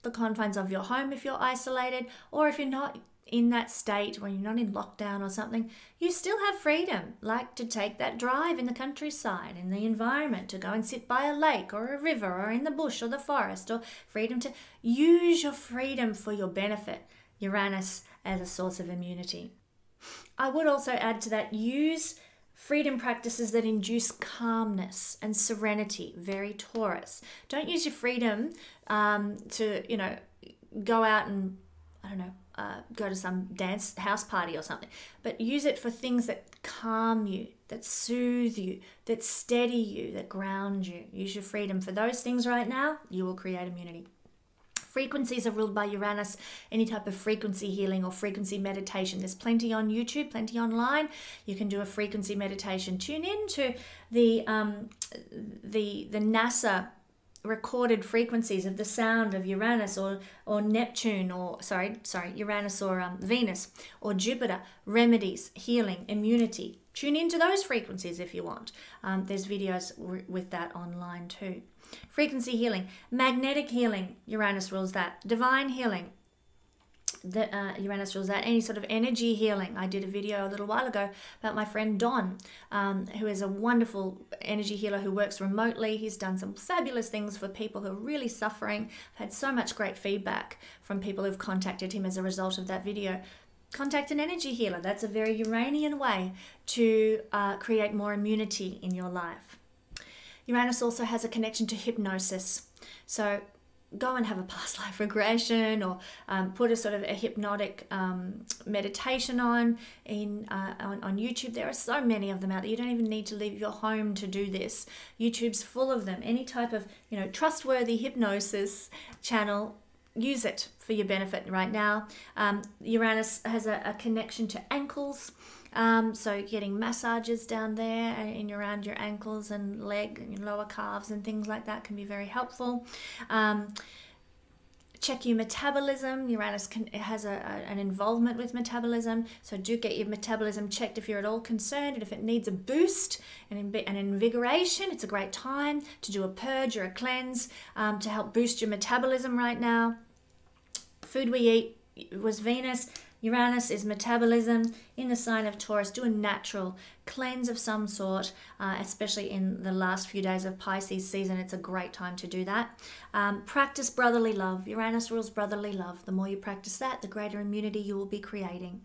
the confines of your home if you're isolated, or if you're not in that state where you're not in lockdown or something, you still have freedom, like to take that drive in the countryside, in the environment, to go and sit by a lake or a river or in the bush or the forest, or freedom to use your freedom for your benefit. Uranus as a source of immunity. I would also add to that, use freedom practices that induce calmness and serenity, very Taurus. Don't use your freedom to, go out and, go to some dance house party or something, but use it for things that calm you, that soothe you, that steady you, that ground you. Use your freedom for those things right now. You will create immunity. Frequencies are ruled by Uranus. Any type of frequency healing or frequency meditation. There's plenty on YouTube, plenty online. You can do a frequency meditation. Tune in to the NASA recorded frequencies of the sound of Uranus or Neptune, or Uranus or Venus or Jupiter. Remedies, healing, immunity. Tune into those frequencies if you want. There's videos with that online too. Frequency healing, magnetic healing, Uranus rules that. Divine healing, Uranus rules that. Any sort of energy healing. I did a video a little while ago about my friend Don, who is a wonderful energy healer who works remotely. He's done some fabulous things for people who are really suffering. I've had so much great feedback from people who've contacted him as a result of that video. Contact an energy healer. That's a very Uranian way to create more immunity in your life. Uranus also has a connection to hypnosis. So go and have a past life regression, or put a sort of a hypnotic meditation on YouTube. There are so many of them out there. You don't even need to leave your home to do this. YouTube's full of them. Any type of trustworthy hypnosis channel, use it for your benefit right now. Uranus has a connection to ankles. So getting massages down there and around your ankles and leg and your lower calves and things like that can be very helpful. Check your metabolism. Uranus has an involvement with metabolism, so do get your metabolism checked if you're at all concerned, and if it needs a boost and invigoration, it's a great time to do a purge or a cleanse to help boost your metabolism right now. Food we eat was Venus. Uranus is metabolism. In the sign of Taurus, do a natural cleanse of some sort, especially in the last few days of Pisces season. It's a great time to do that. Practice brotherly love. Uranus rules brotherly love. The more you practice that, the greater immunity you will be creating.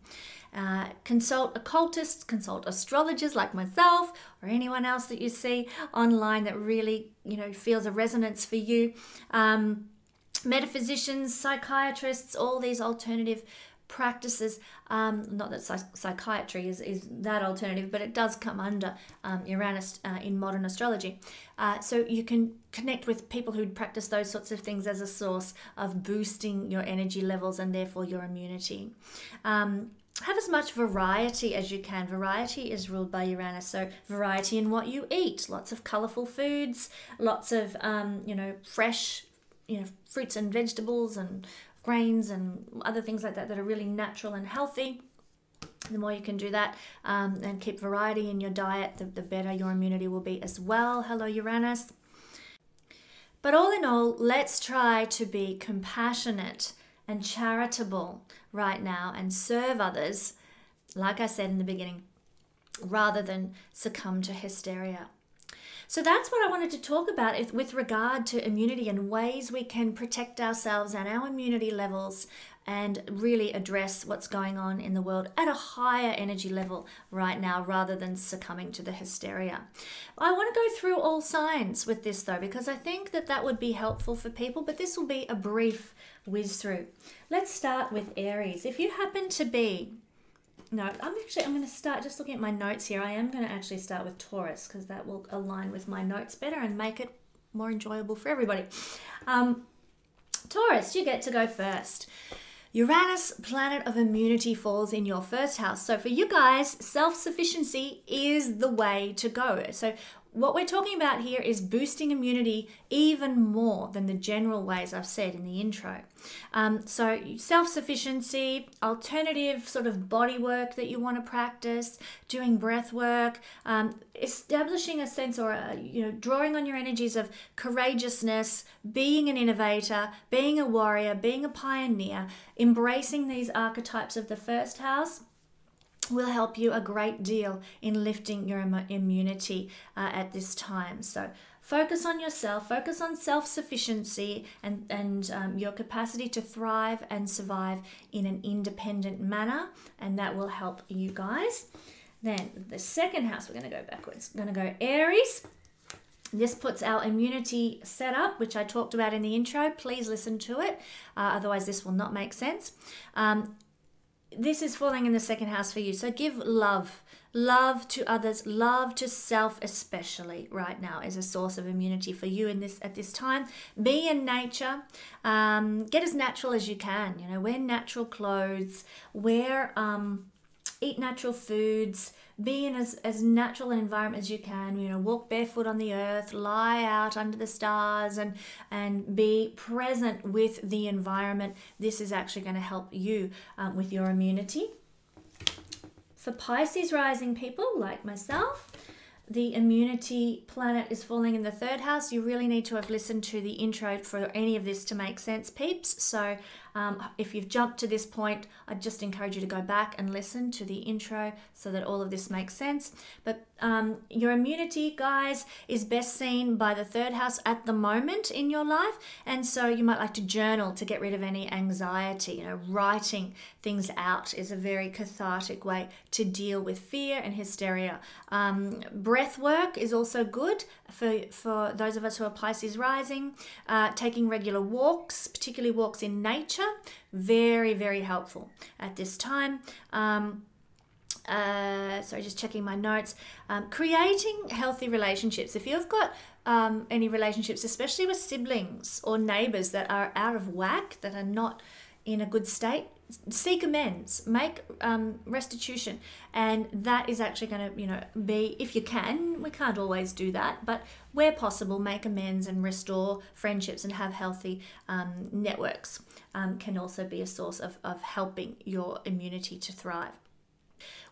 Consult occultists, consult astrologers like myself or anyone else that you see online that really, feels a resonance for you. Metaphysicians, psychiatrists, all these alternative practices, not that psychiatry is that alternative, but it does come under Uranus in modern astrology. So you can connect with people who practice those sorts of things as a source of boosting your energy levels and therefore your immunity. Have as much variety as you can. Variety is ruled by Uranus, so variety in what you eat. Lots of colourful foods, lots of fresh, fruits and vegetables and grains and other things like that that are really natural and healthy. The more you can do that and keep variety in your diet, the better your immunity will be as well. Hello, Uranus. But all in all, let's try to be compassionate and charitable right now and serve others, like I said in the beginning, rather than succumb to hysteria. So that's what I wanted to talk about with regard to immunity and ways we can protect ourselves and our immunity levels and really address what's going on in the world at a higher energy level right now rather than succumbing to the hysteria. I want to go through all signs with this though, because I think that would be helpful for people, but this will be a brief whiz through. Let's start with Aries. If you happen to be I'm going to start just looking at my notes here. I am going to actually start with Taurus because that will align with my notes better and make it more enjoyable for everybody. Taurus, you get to go first. Uranus, planet of immunity, falls in your first house. So for you guys, self-sufficiency is the way to go. So what we're talking about here is boosting immunity even more than the general ways I've said in the intro. So self-sufficiency, alternative sort of body work that you want to practice, doing breath work, establishing a sense or, drawing on your energies of courageousness, being an innovator, being a warrior, being a pioneer, embracing these archetypes of the first house will help you a great deal in lifting your immunity at this time. So focus on yourself, focus on self-sufficiency and your capacity to thrive and survive in an independent manner, and that will help you guys. Then the second house, we're going to go backwards. We're going to go Aries. This puts our immunity setup, which I talked about in the intro. Please listen to it, otherwise this will not make sense. This is falling in the second house for you. So give love to others, love to self especially right now is a source of immunity for you at this time. Be in nature, get as natural as you can, wear natural clothes, eat natural foods, be in as natural an environment as you can, walk barefoot on the earth, lie out under the stars and be present with the environment. This is actually going to help you with your immunity. For Pisces rising people like myself, the immunity planet is falling in the third house. You really need to have listened to the intro for any of this to make sense, peeps. So if you've jumped to this point, I'd just encourage you to go back and listen to the intro so that all of this makes sense. But your immunity, guys, is best seen by the third house at the moment in your life. And so you might like to journal to get rid of any anxiety. Writing things out is a very cathartic way to deal with fear and hysteria. Breath work is also good for those of us who are Pisces rising. Taking regular walks, particularly walks in nature, very, very helpful at this time. Sorry, just checking my notes. Creating healthy relationships. If you've got any relationships, especially with siblings or neighbors that are out of whack, that are not in a good state, seek amends, make restitution, and that is actually going to be, if you can, we can't always do that, but where possible, make amends and restore friendships and have healthy networks. Can also be a source of helping your immunity to thrive.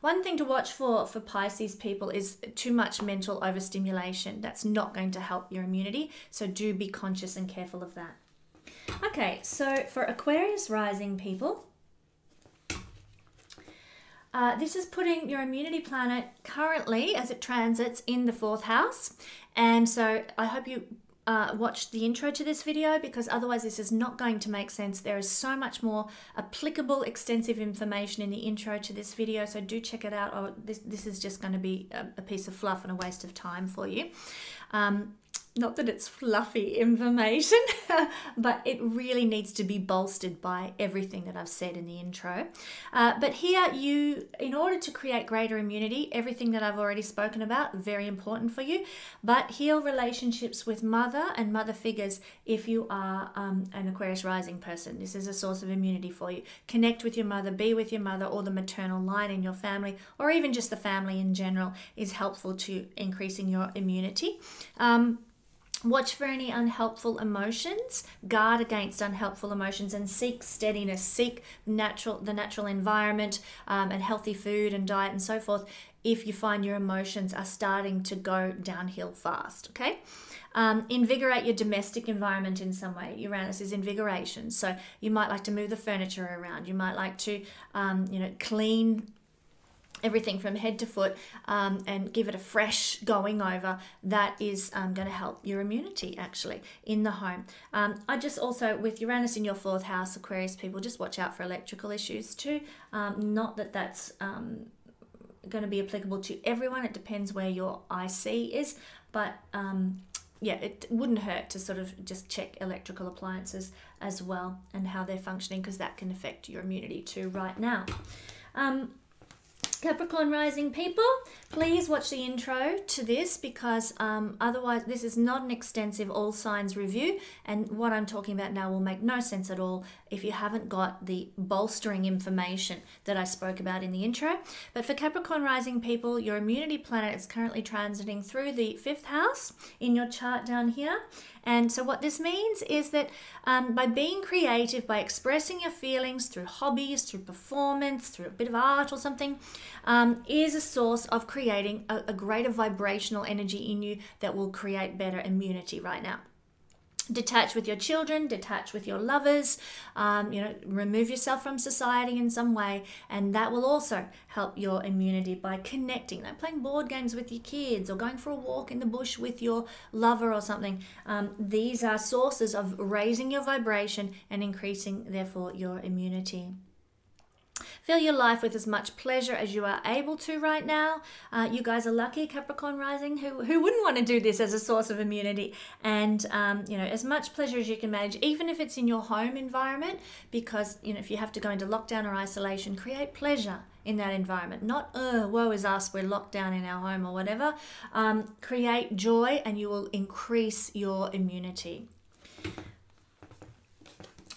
One thing to watch for Pisces people is too much mental overstimulation. That's not going to help your immunity, so do be conscious and careful of that. Okay, so for Aquarius rising people, this is putting your immunity planet currently as it transits in the 4th house. And so I hope you watched the intro to this video, because otherwise this is not going to make sense. There is so much more applicable, extensive information in the intro to this video, so do check it out. Or this is just going to be a piece of fluff and a waste of time for you. Not that it's fluffy information, but it really needs to be bolstered by everything that I've said in the intro. But here in order to create greater immunity, everything that I've already spoken about, very important for you, but heal relationships with mother and mother figures if you are an Aquarius rising person. This is a source of immunity for you. Connect with your mother, be with your mother, or the maternal line in your family, or even just the family in general is helpful to increasing your immunity. Watch for any unhelpful emotions, guard against unhelpful emotions, and seek steadiness, seek the natural environment and healthy food and diet and so forth if you find your emotions are starting to go downhill fast, okay? Invigorate your domestic environment in some way. Uranus is invigoration, so you might like to move the furniture around. You might like to, clean everything from head to foot and give it a fresh going over. That is going to help your immunity actually in the home. I just also, with Uranus in your 4th house, Aquarius people, just watch out for electrical issues too. Not that that's going to be applicable to everyone. It depends where your IC is, but yeah, it wouldn't hurt to sort of just check electrical appliances as well and how they're functioning, because that can affect your immunity too right now. Capricorn rising people, please watch the intro to this, because otherwise this is not an extensive all signs review, and what I'm talking about now will make no sense at all if you haven't got the bolstering information that I spoke about in the intro. But for Capricorn rising people, your immunity planet is currently transiting through the 5th house in your chart down here. And so what this means is that by being creative, by expressing your feelings through hobbies, through performance, through a bit of art or something, is a source of creating a greater vibrational energy in you that will create better immunity right now. Detach with your children, detach with your lovers, remove yourself from society in some way, and that will also help your immunity by connecting, like playing board games with your kids or going for a walk in the bush with your lover or something. These are sources of raising your vibration and increasing, therefore, your immunity. Fill your life with as much pleasure as you are able to right now. You guys are lucky, Capricorn rising, who wouldn't want to do this as a source of immunity. And, as much pleasure as you can manage, even if it's in your home environment, because, if you have to go into lockdown or isolation, create pleasure in that environment. Not, woe is us, we're locked down in our home or whatever. Create joy and you will increase your immunity.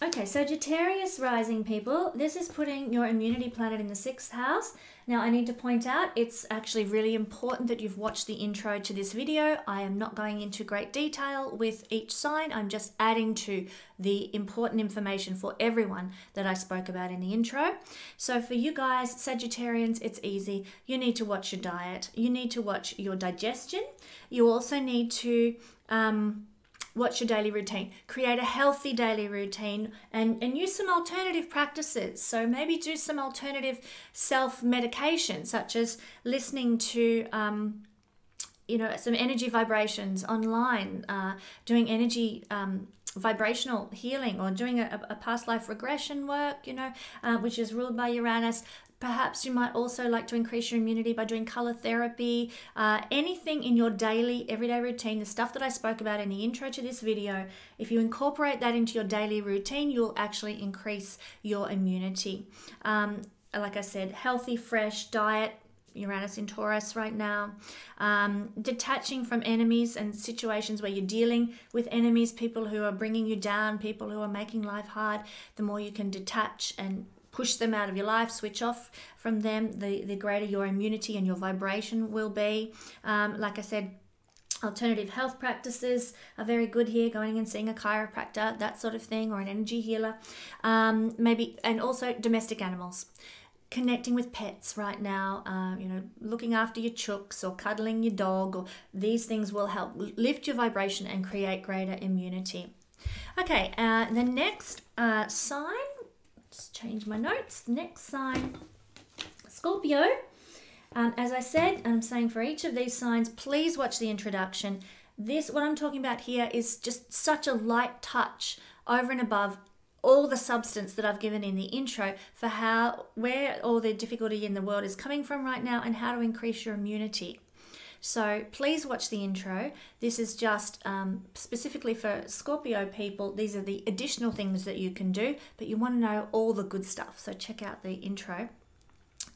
Okay, Sagittarius rising people, this is putting your immunity planet in the 6th house. Now, I need to point out, it's actually really important that you've watched the intro to this video. I am not going into great detail with each sign. I'm just adding to the important information for everyone that I spoke about in the intro. So for you guys, Sagittarians, it's easy. You need to watch your diet. You need to watch your digestion. You also need to watch your daily routine. Create a healthy daily routine and use some alternative practices. So maybe do some alternative self-medication, such as listening to some energy vibrations online, doing energy vibrational healing, or doing a past life regression work, which is ruled by Uranus. Perhaps you might also like to increase your immunity by doing color therapy, anything in your daily, everyday routine, the stuff that I spoke about in the intro to this video. If you incorporate that into your daily routine, you'll actually increase your immunity. Like I said, healthy, fresh diet, Uranus in Taurus right now. Detaching from enemies and situations where you're dealing with enemies, people who are bringing you down, people who are making life hard. The more you can detach and push them out of your life, switch off from them, the greater your immunity and your vibration will be. Like I said, alternative health practices are very good here, going and seeing a chiropractor, that sort of thing, or an energy healer. Maybe, and also domestic animals. Connecting with pets right now, looking after your chooks or cuddling your dog, or these things will help lift your vibration and create greater immunity. Okay, the next sign, just change my notes. The next sign, Scorpio. As I said, I'm saying for each of these signs, please watch the introduction. What I'm talking about here is just such a light touch over and above all the substance that I've given in the intro for where all the difficulty in the world is coming from right now and how to increase your immunity. So please watch the intro. This is just specifically for Scorpio people. These are the additional things that you can do, but you want to know all the good stuff. So check out the intro.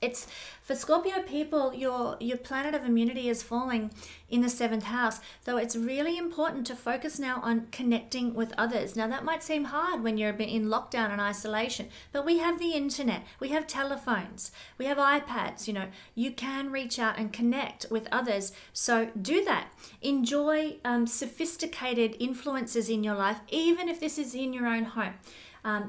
It's for Scorpio people, your planet of immunity is falling in the 7th house. So it's really important to focus now on connecting with others. Now that might seem hard when you're in lockdown and isolation, but we have the internet, we have telephones, we have iPads, you know, you can reach out and connect with others. So do that. Enjoy sophisticated influences in your life, even if this is in your own home.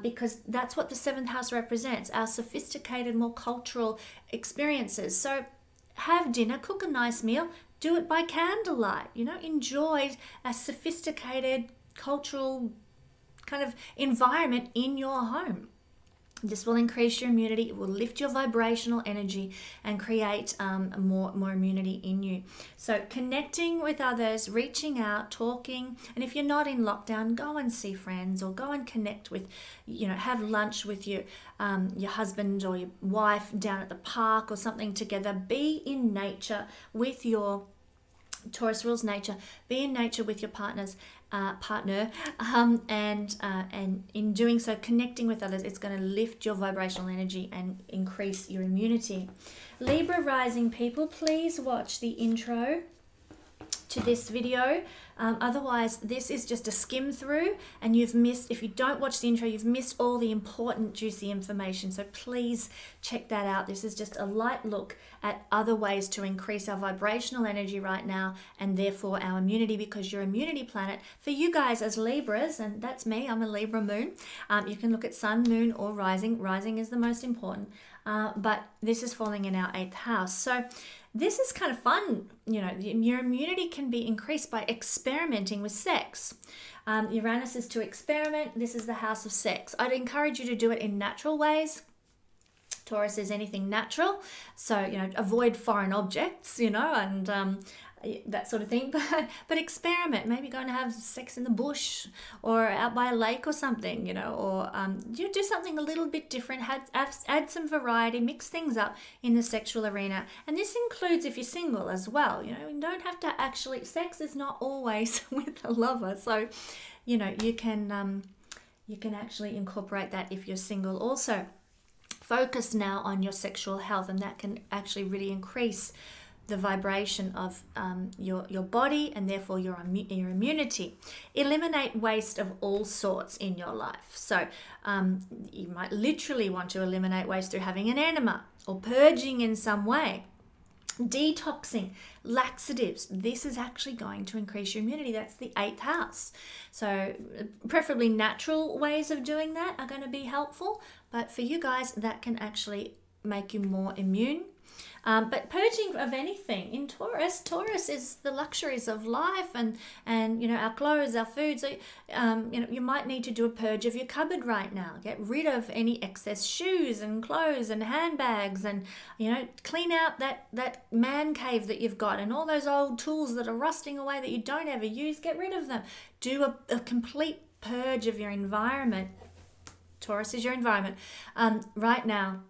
Because that's what the 7th house represents, our sophisticated, more cultural experiences. So have dinner, cook a nice meal, do it by candlelight, you know, enjoy a sophisticated cultural kind of environment in your home. This will increase your immunity, it will lift your vibrational energy and create more immunity in you. So connecting with others, reaching out, talking, and if you're not in lockdown, go and see friends or go and connect with, you know, have lunch with your husband or your wife down at the park or something together. Be in nature with your Taurus rules nature. Be in nature with your partner, and in doing so, connecting with others, it's going to lift your vibrational energy and increase your immunity. Libra rising people, please watch the intro to this video. Otherwise, this is just a skim through and you've missed, if you don't watch the intro, you've missed all the important juicy information. So please check that out. This is just a light look at other ways to increase our vibrational energy right now and therefore our immunity, because your immunity planet for you guys as Libras, and that's me, I'm a Libra moon. You can look at sun, moon or rising. Rising is the most important, but this is falling in our 8th house. So this is kind of fun, you know, your immunity can be increased by experimenting with sex. Uranus is to experiment. This is the house of sex. I'd encourage you to do it in natural ways. Taurus is anything natural. So, you know, avoid foreign objects, you know, and that sort of thing, but experiment. Maybe go and have sex in the bush or out by a lake or something, you know, or you do something a little bit different. Add some variety, mix things up in the sexual arena, and this includes if you're single as well. You know, you don't have to actually. Sex is not always with a lover, so you know you can actually incorporate that if you're single also. Focus now on your sexual health, and that can actually really increase the vibration of your body and therefore your immunity. Eliminate waste of all sorts in your life. So you might literally want to eliminate waste through having an enema or purging in some way. Detoxing, laxatives. This is actually going to increase your immunity. That's the 8th house. So preferably natural ways of doing that are going to be helpful. But for you guys, that can actually make you more immune. But purging of anything in Taurus is the luxuries of life and you know, our clothes, our food. So you know, you might need to do a purge of your cupboard right now. Get rid of any excess shoes and clothes and handbags, and you know, clean out that man cave that you've got and all those old tools that are rusting away that you don't ever use. Get rid of them. Do a complete purge of your environment. Taurus is your environment right now.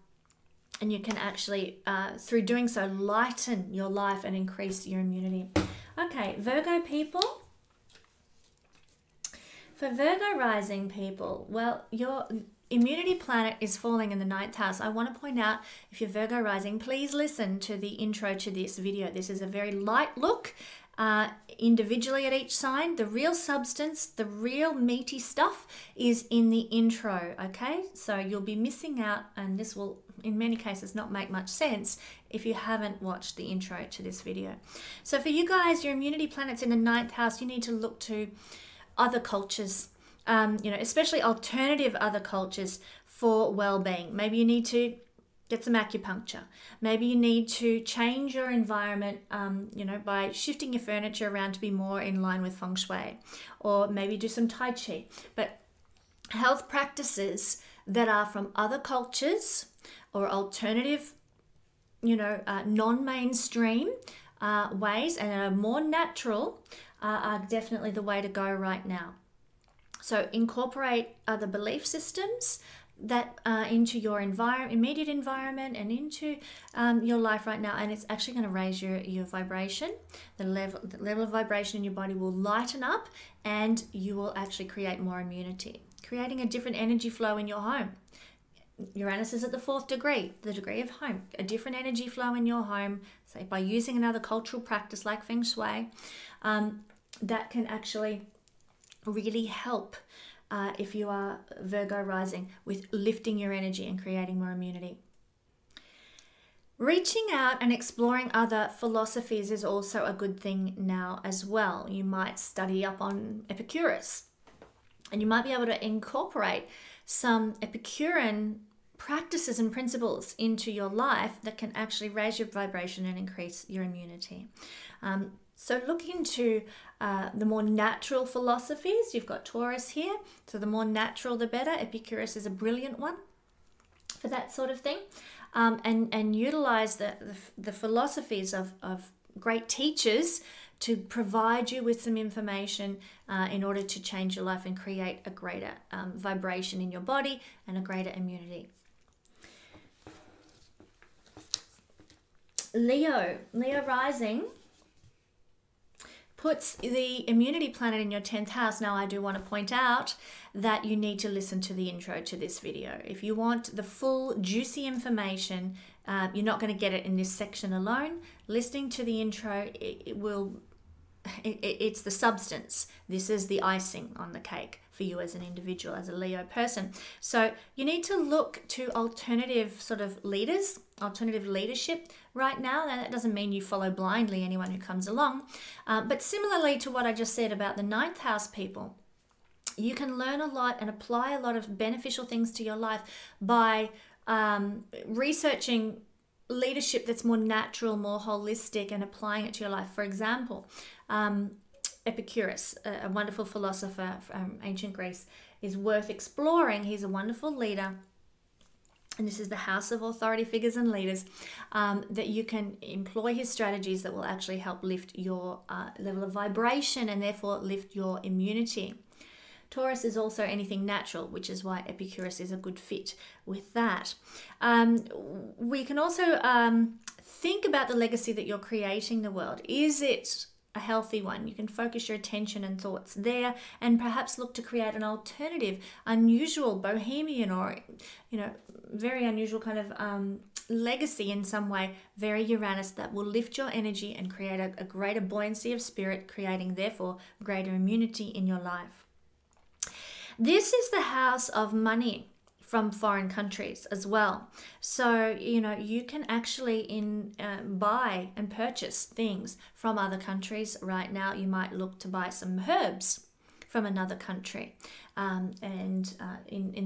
And you can actually, through doing so, lighten your life and increase your immunity. Okay, Virgo people. For Virgo rising people, well, your immunity planet is falling in the 9th house. I want to point out, if you're Virgo rising, please listen to the intro to this video. This is a very light look individually at each sign. The real substance, the real meaty stuff is in the intro, okay? So you'll be missing out, and this will in many cases not make much sense if you haven't watched the intro to this video. So for you guys, your immunity planet's in the 9th house. You need to look to other cultures, you know, especially alternative other cultures for well-being. Maybe you need to get some acupuncture. Maybe you need to change your environment, by shifting your furniture around to be more in line with feng shui, or maybe do some tai chi. But health practices that are from other cultures or alternative, non-mainstream ways and are more natural are definitely the way to go right now. So incorporate other belief systems that into your immediate environment and into your life right now, and it's actually going to raise your vibration. The level of vibration in your body will lighten up, and you will actually create more immunity, creating a different energy flow in your home. Uranus is at the 4th degree, the degree of home. A different energy flow in your home, say by using another cultural practice like feng shui, that can actually really help if you are Virgo rising, with lifting your energy and creating more immunity. Reaching out and exploring other philosophies is also a good thing now as well. You might study up on Epicurus, and you might be able to incorporate some Epicurean practices and principles into your life that can actually raise your vibration and increase your immunity. So look into the more natural philosophies. You've got Taurus here, so the more natural the better. Epicurus is a brilliant one for that sort of thing. And utilize the philosophies of great teachers to provide you with some information in order to change your life and create a greater vibration in your body and a greater immunity. Leo rising puts the immunity planet in your 10th house. Now, I do want to point out that you need to listen to the intro to this video. If you want the full juicy information, you're not going to get it in this section alone. Listening to the intro, it's the substance. This is the icing on the cake for you as an individual, as a Leo person. So you need to look to alternative sort of leaders, alternative leadership right now. Now, that doesn't mean you follow blindly anyone who comes along, but similarly to what I just said about the 9th house people, you can learn a lot and apply a lot of beneficial things to your life by researching leadership that's more natural, more holistic, and applying it to your life. For example, Epicurus, a wonderful philosopher from ancient Greece, is worth exploring. He's a wonderful leader. And this is the house of authority figures and leaders, that you can employ his strategies that will actually help lift your level of vibration and therefore lift your immunity. Taurus is also anything natural, which is why Epicurus is a good fit with that. We can also think about the legacy that you're creating in the world. Is it a healthy one? You can focus your attention and thoughts there, and perhaps look to create an alternative, unusual, bohemian, or very unusual kind of legacy in some way, very Uranus, that will lift your energy and create a greater buoyancy of spirit, creating therefore greater immunity in your life. This is the house of money from foreign countries as well. So, you can actually buy and purchase things from other countries right now. You might look to buy some herbs from another country. In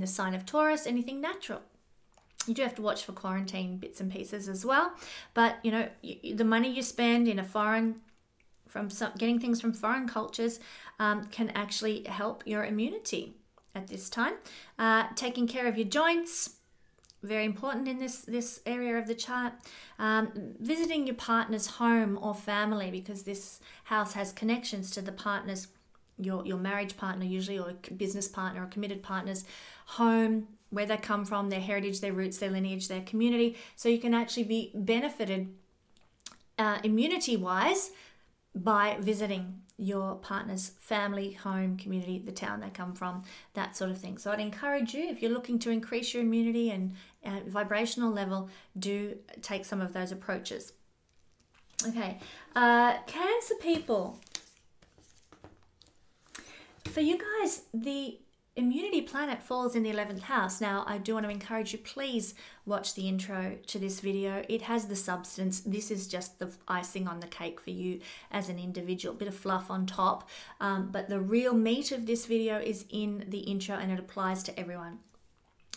the sign of Taurus, anything natural. You do have to watch for quarantine bits and pieces as well. But, the money you spend in getting things from foreign cultures can actually help your immunity at this time. Taking care of your joints, very important in this area of the chart. Visiting your partner's home or family, because this house has connections to the partner's, your marriage partner usually, or business partner or committed partner's home, where they come from, their heritage, their roots, their lineage, their community. So you can actually be benefited immunity-wise by visiting your partner's family, home, community, the town they come from, that sort of thing. So I'd encourage you, if you're looking to increase your immunity and vibrational level, do take some of those approaches. Okay, Cancer people. For you guys, the immunity planet falls in the 11th house. Now, I do want to encourage you, please watch the intro to this video. It has the substance. This is just the icing on the cake for you as an individual, bit of fluff on top. But the real meat of this video is in the intro, and it applies to everyone.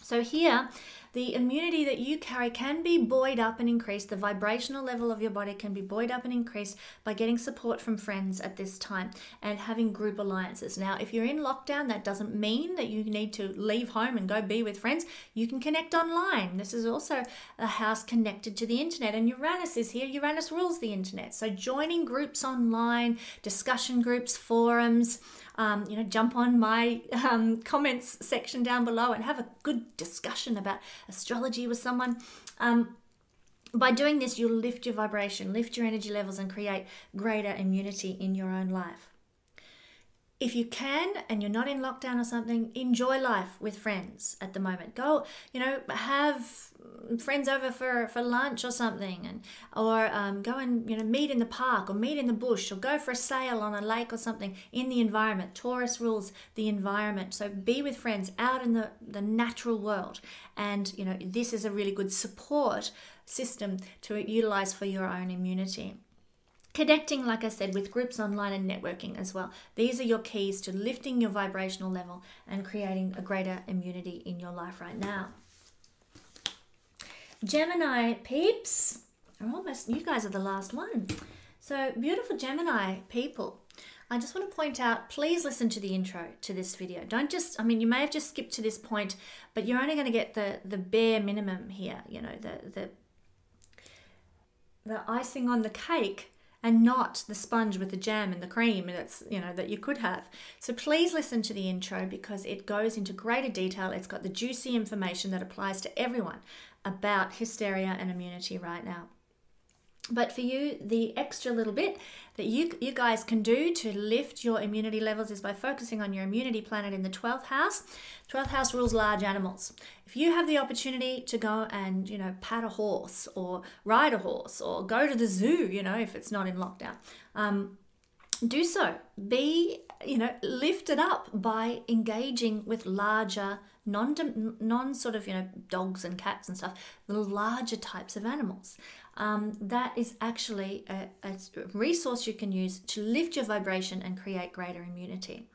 So here, the immunity that you carry can be buoyed up and increased. The vibrational level of your body can be buoyed up and increased by getting support from friends at this time and having group alliances. Now, if you're in lockdown, that doesn't mean that you need to leave home and go be with friends. You can connect online. This is also a house connected to the internet, and Uranus is here. Uranus rules the internet. So joining groups online, discussion groups, forums, jump on my comments section down below and have a good discussion about astrology with someone. By doing this, you'll lift your vibration, lift your energy levels, and create greater immunity in your own life. If you can, and you're not in lockdown or something, enjoy life with friends at the moment. Go, have friends over for lunch or something, or go and meet in the park or meet in the bush, or go for a sail on a lake or something in the environment. Taurus rules the environment, so be with friends out in the natural world, and this is a really good support system to utilize for your own immunity. Connecting, like I said, with groups online and networking as well. These are your keys to lifting your vibrational level and creating a greater immunity in your life right now. Gemini peeps, you guys are the last one. So beautiful Gemini people, I just want to point out, please listen to the intro to this video. Don't just, you may have just skipped to this point, but you're only going to get the bare minimum here, the icing on the cake, and not the sponge with the jam and the cream that's that you could have. So please listen to the intro, because it goes into greater detail. It's got the juicy information that applies to everyone about hysteria and immunity right now. But for you, the extra little bit that you guys can do to lift your immunity levels is by focusing on your immunity planet in the 12th house. 12th house rules large animals. If you have the opportunity to go and, pat a horse or ride a horse or go to the zoo, if it's not in lockdown, do so. Be, lifted up by engaging with larger, non sort of, dogs and cats and stuff, the larger types of animals. That is actually a resource you can use to lift your vibration and create greater immunity.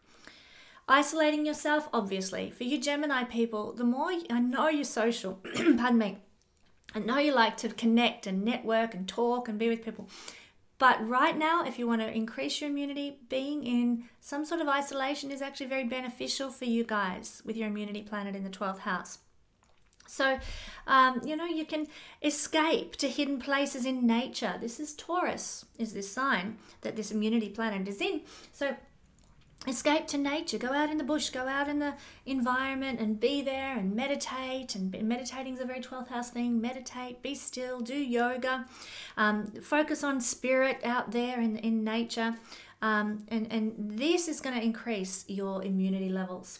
Isolating yourself, obviously. For you Gemini people, the more, I know you're social, pardon me, I know you like to connect and network and talk and be with people. But right now, if you want to increase your immunity, being in some sort of isolation is actually very beneficial for you guys with your immunity planet in the 12th house. So, you can escape to hidden places in nature. This is Taurus, is this sign that this immunity planet is in. So escape to nature, go out in the bush, go out in the environment and be there and meditate. And meditating is a very 12th house thing. Meditate, be still, do yoga, focus on spirit out there in nature. And this is going to increase your immunity levels.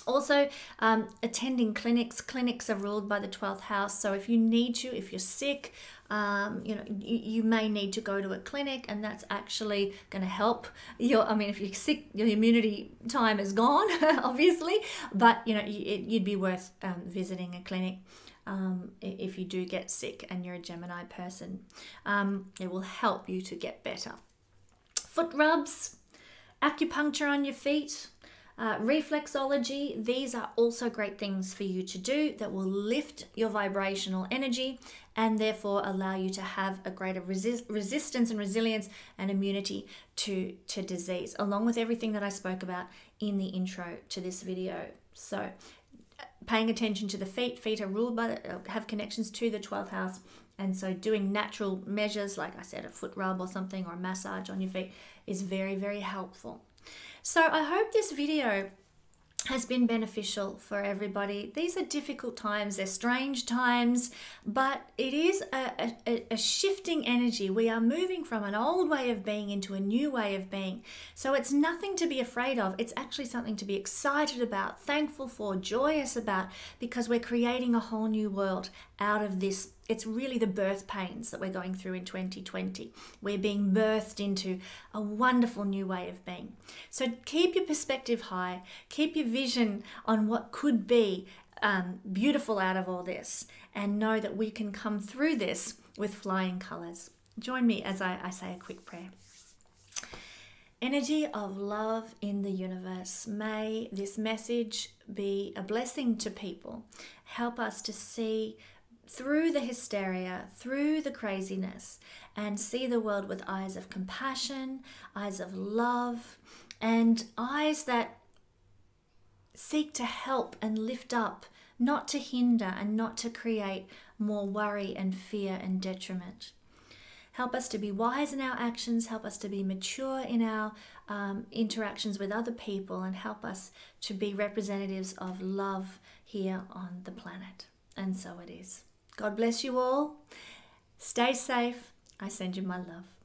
Also, attending clinics. Clinics are ruled by the 12th house. So if you need to, if you're sick, you may need to go to a clinic, and that's actually going to help your, if you're sick, your immunity time is gone, obviously, but, you'd be worth visiting a clinic if you do get sick and you're a Gemini person. It will help you to get better. Foot rubs, acupuncture on your feet, reflexology, these are also great things for you to do that will lift your vibrational energy and therefore allow you to have a greater resistance and resilience and immunity to disease, along with everything that I spoke about in the intro to this video. So paying attention to the feet. Feet are ruled by, have connections to the 12th house. And so doing natural measures, like I said, a foot rub or something, or a massage on your feet is very, very helpful. So I hope this video has been beneficial for everybody. These are difficult times, they're strange times, but it is a shifting energy. We are moving from an old way of being into a new way of being. So it's nothing to be afraid of. It's actually something to be excited about, thankful for, joyous about, because we're creating a whole new world out of this. It's really the birth pains that we're going through in 2020. We're being birthed into a wonderful new way of being. So keep your perspective high, keep your vision on what could be beautiful out of all this, and know that we can come through this with flying colors. Join me as I say a quick prayer. Energy of love in the universe, may this message be a blessing to people, Help us to see through the hysteria, through the craziness, and see the world with eyes of compassion, eyes of love, and eyes that seek to help and lift up, not to hinder and not to create more worry and fear and detriment. Help us to be wise in our actions, help us to be mature in our interactions with other people, and help us to be representatives of love here on the planet. And so it is. God bless you all. Stay safe. I send you my love.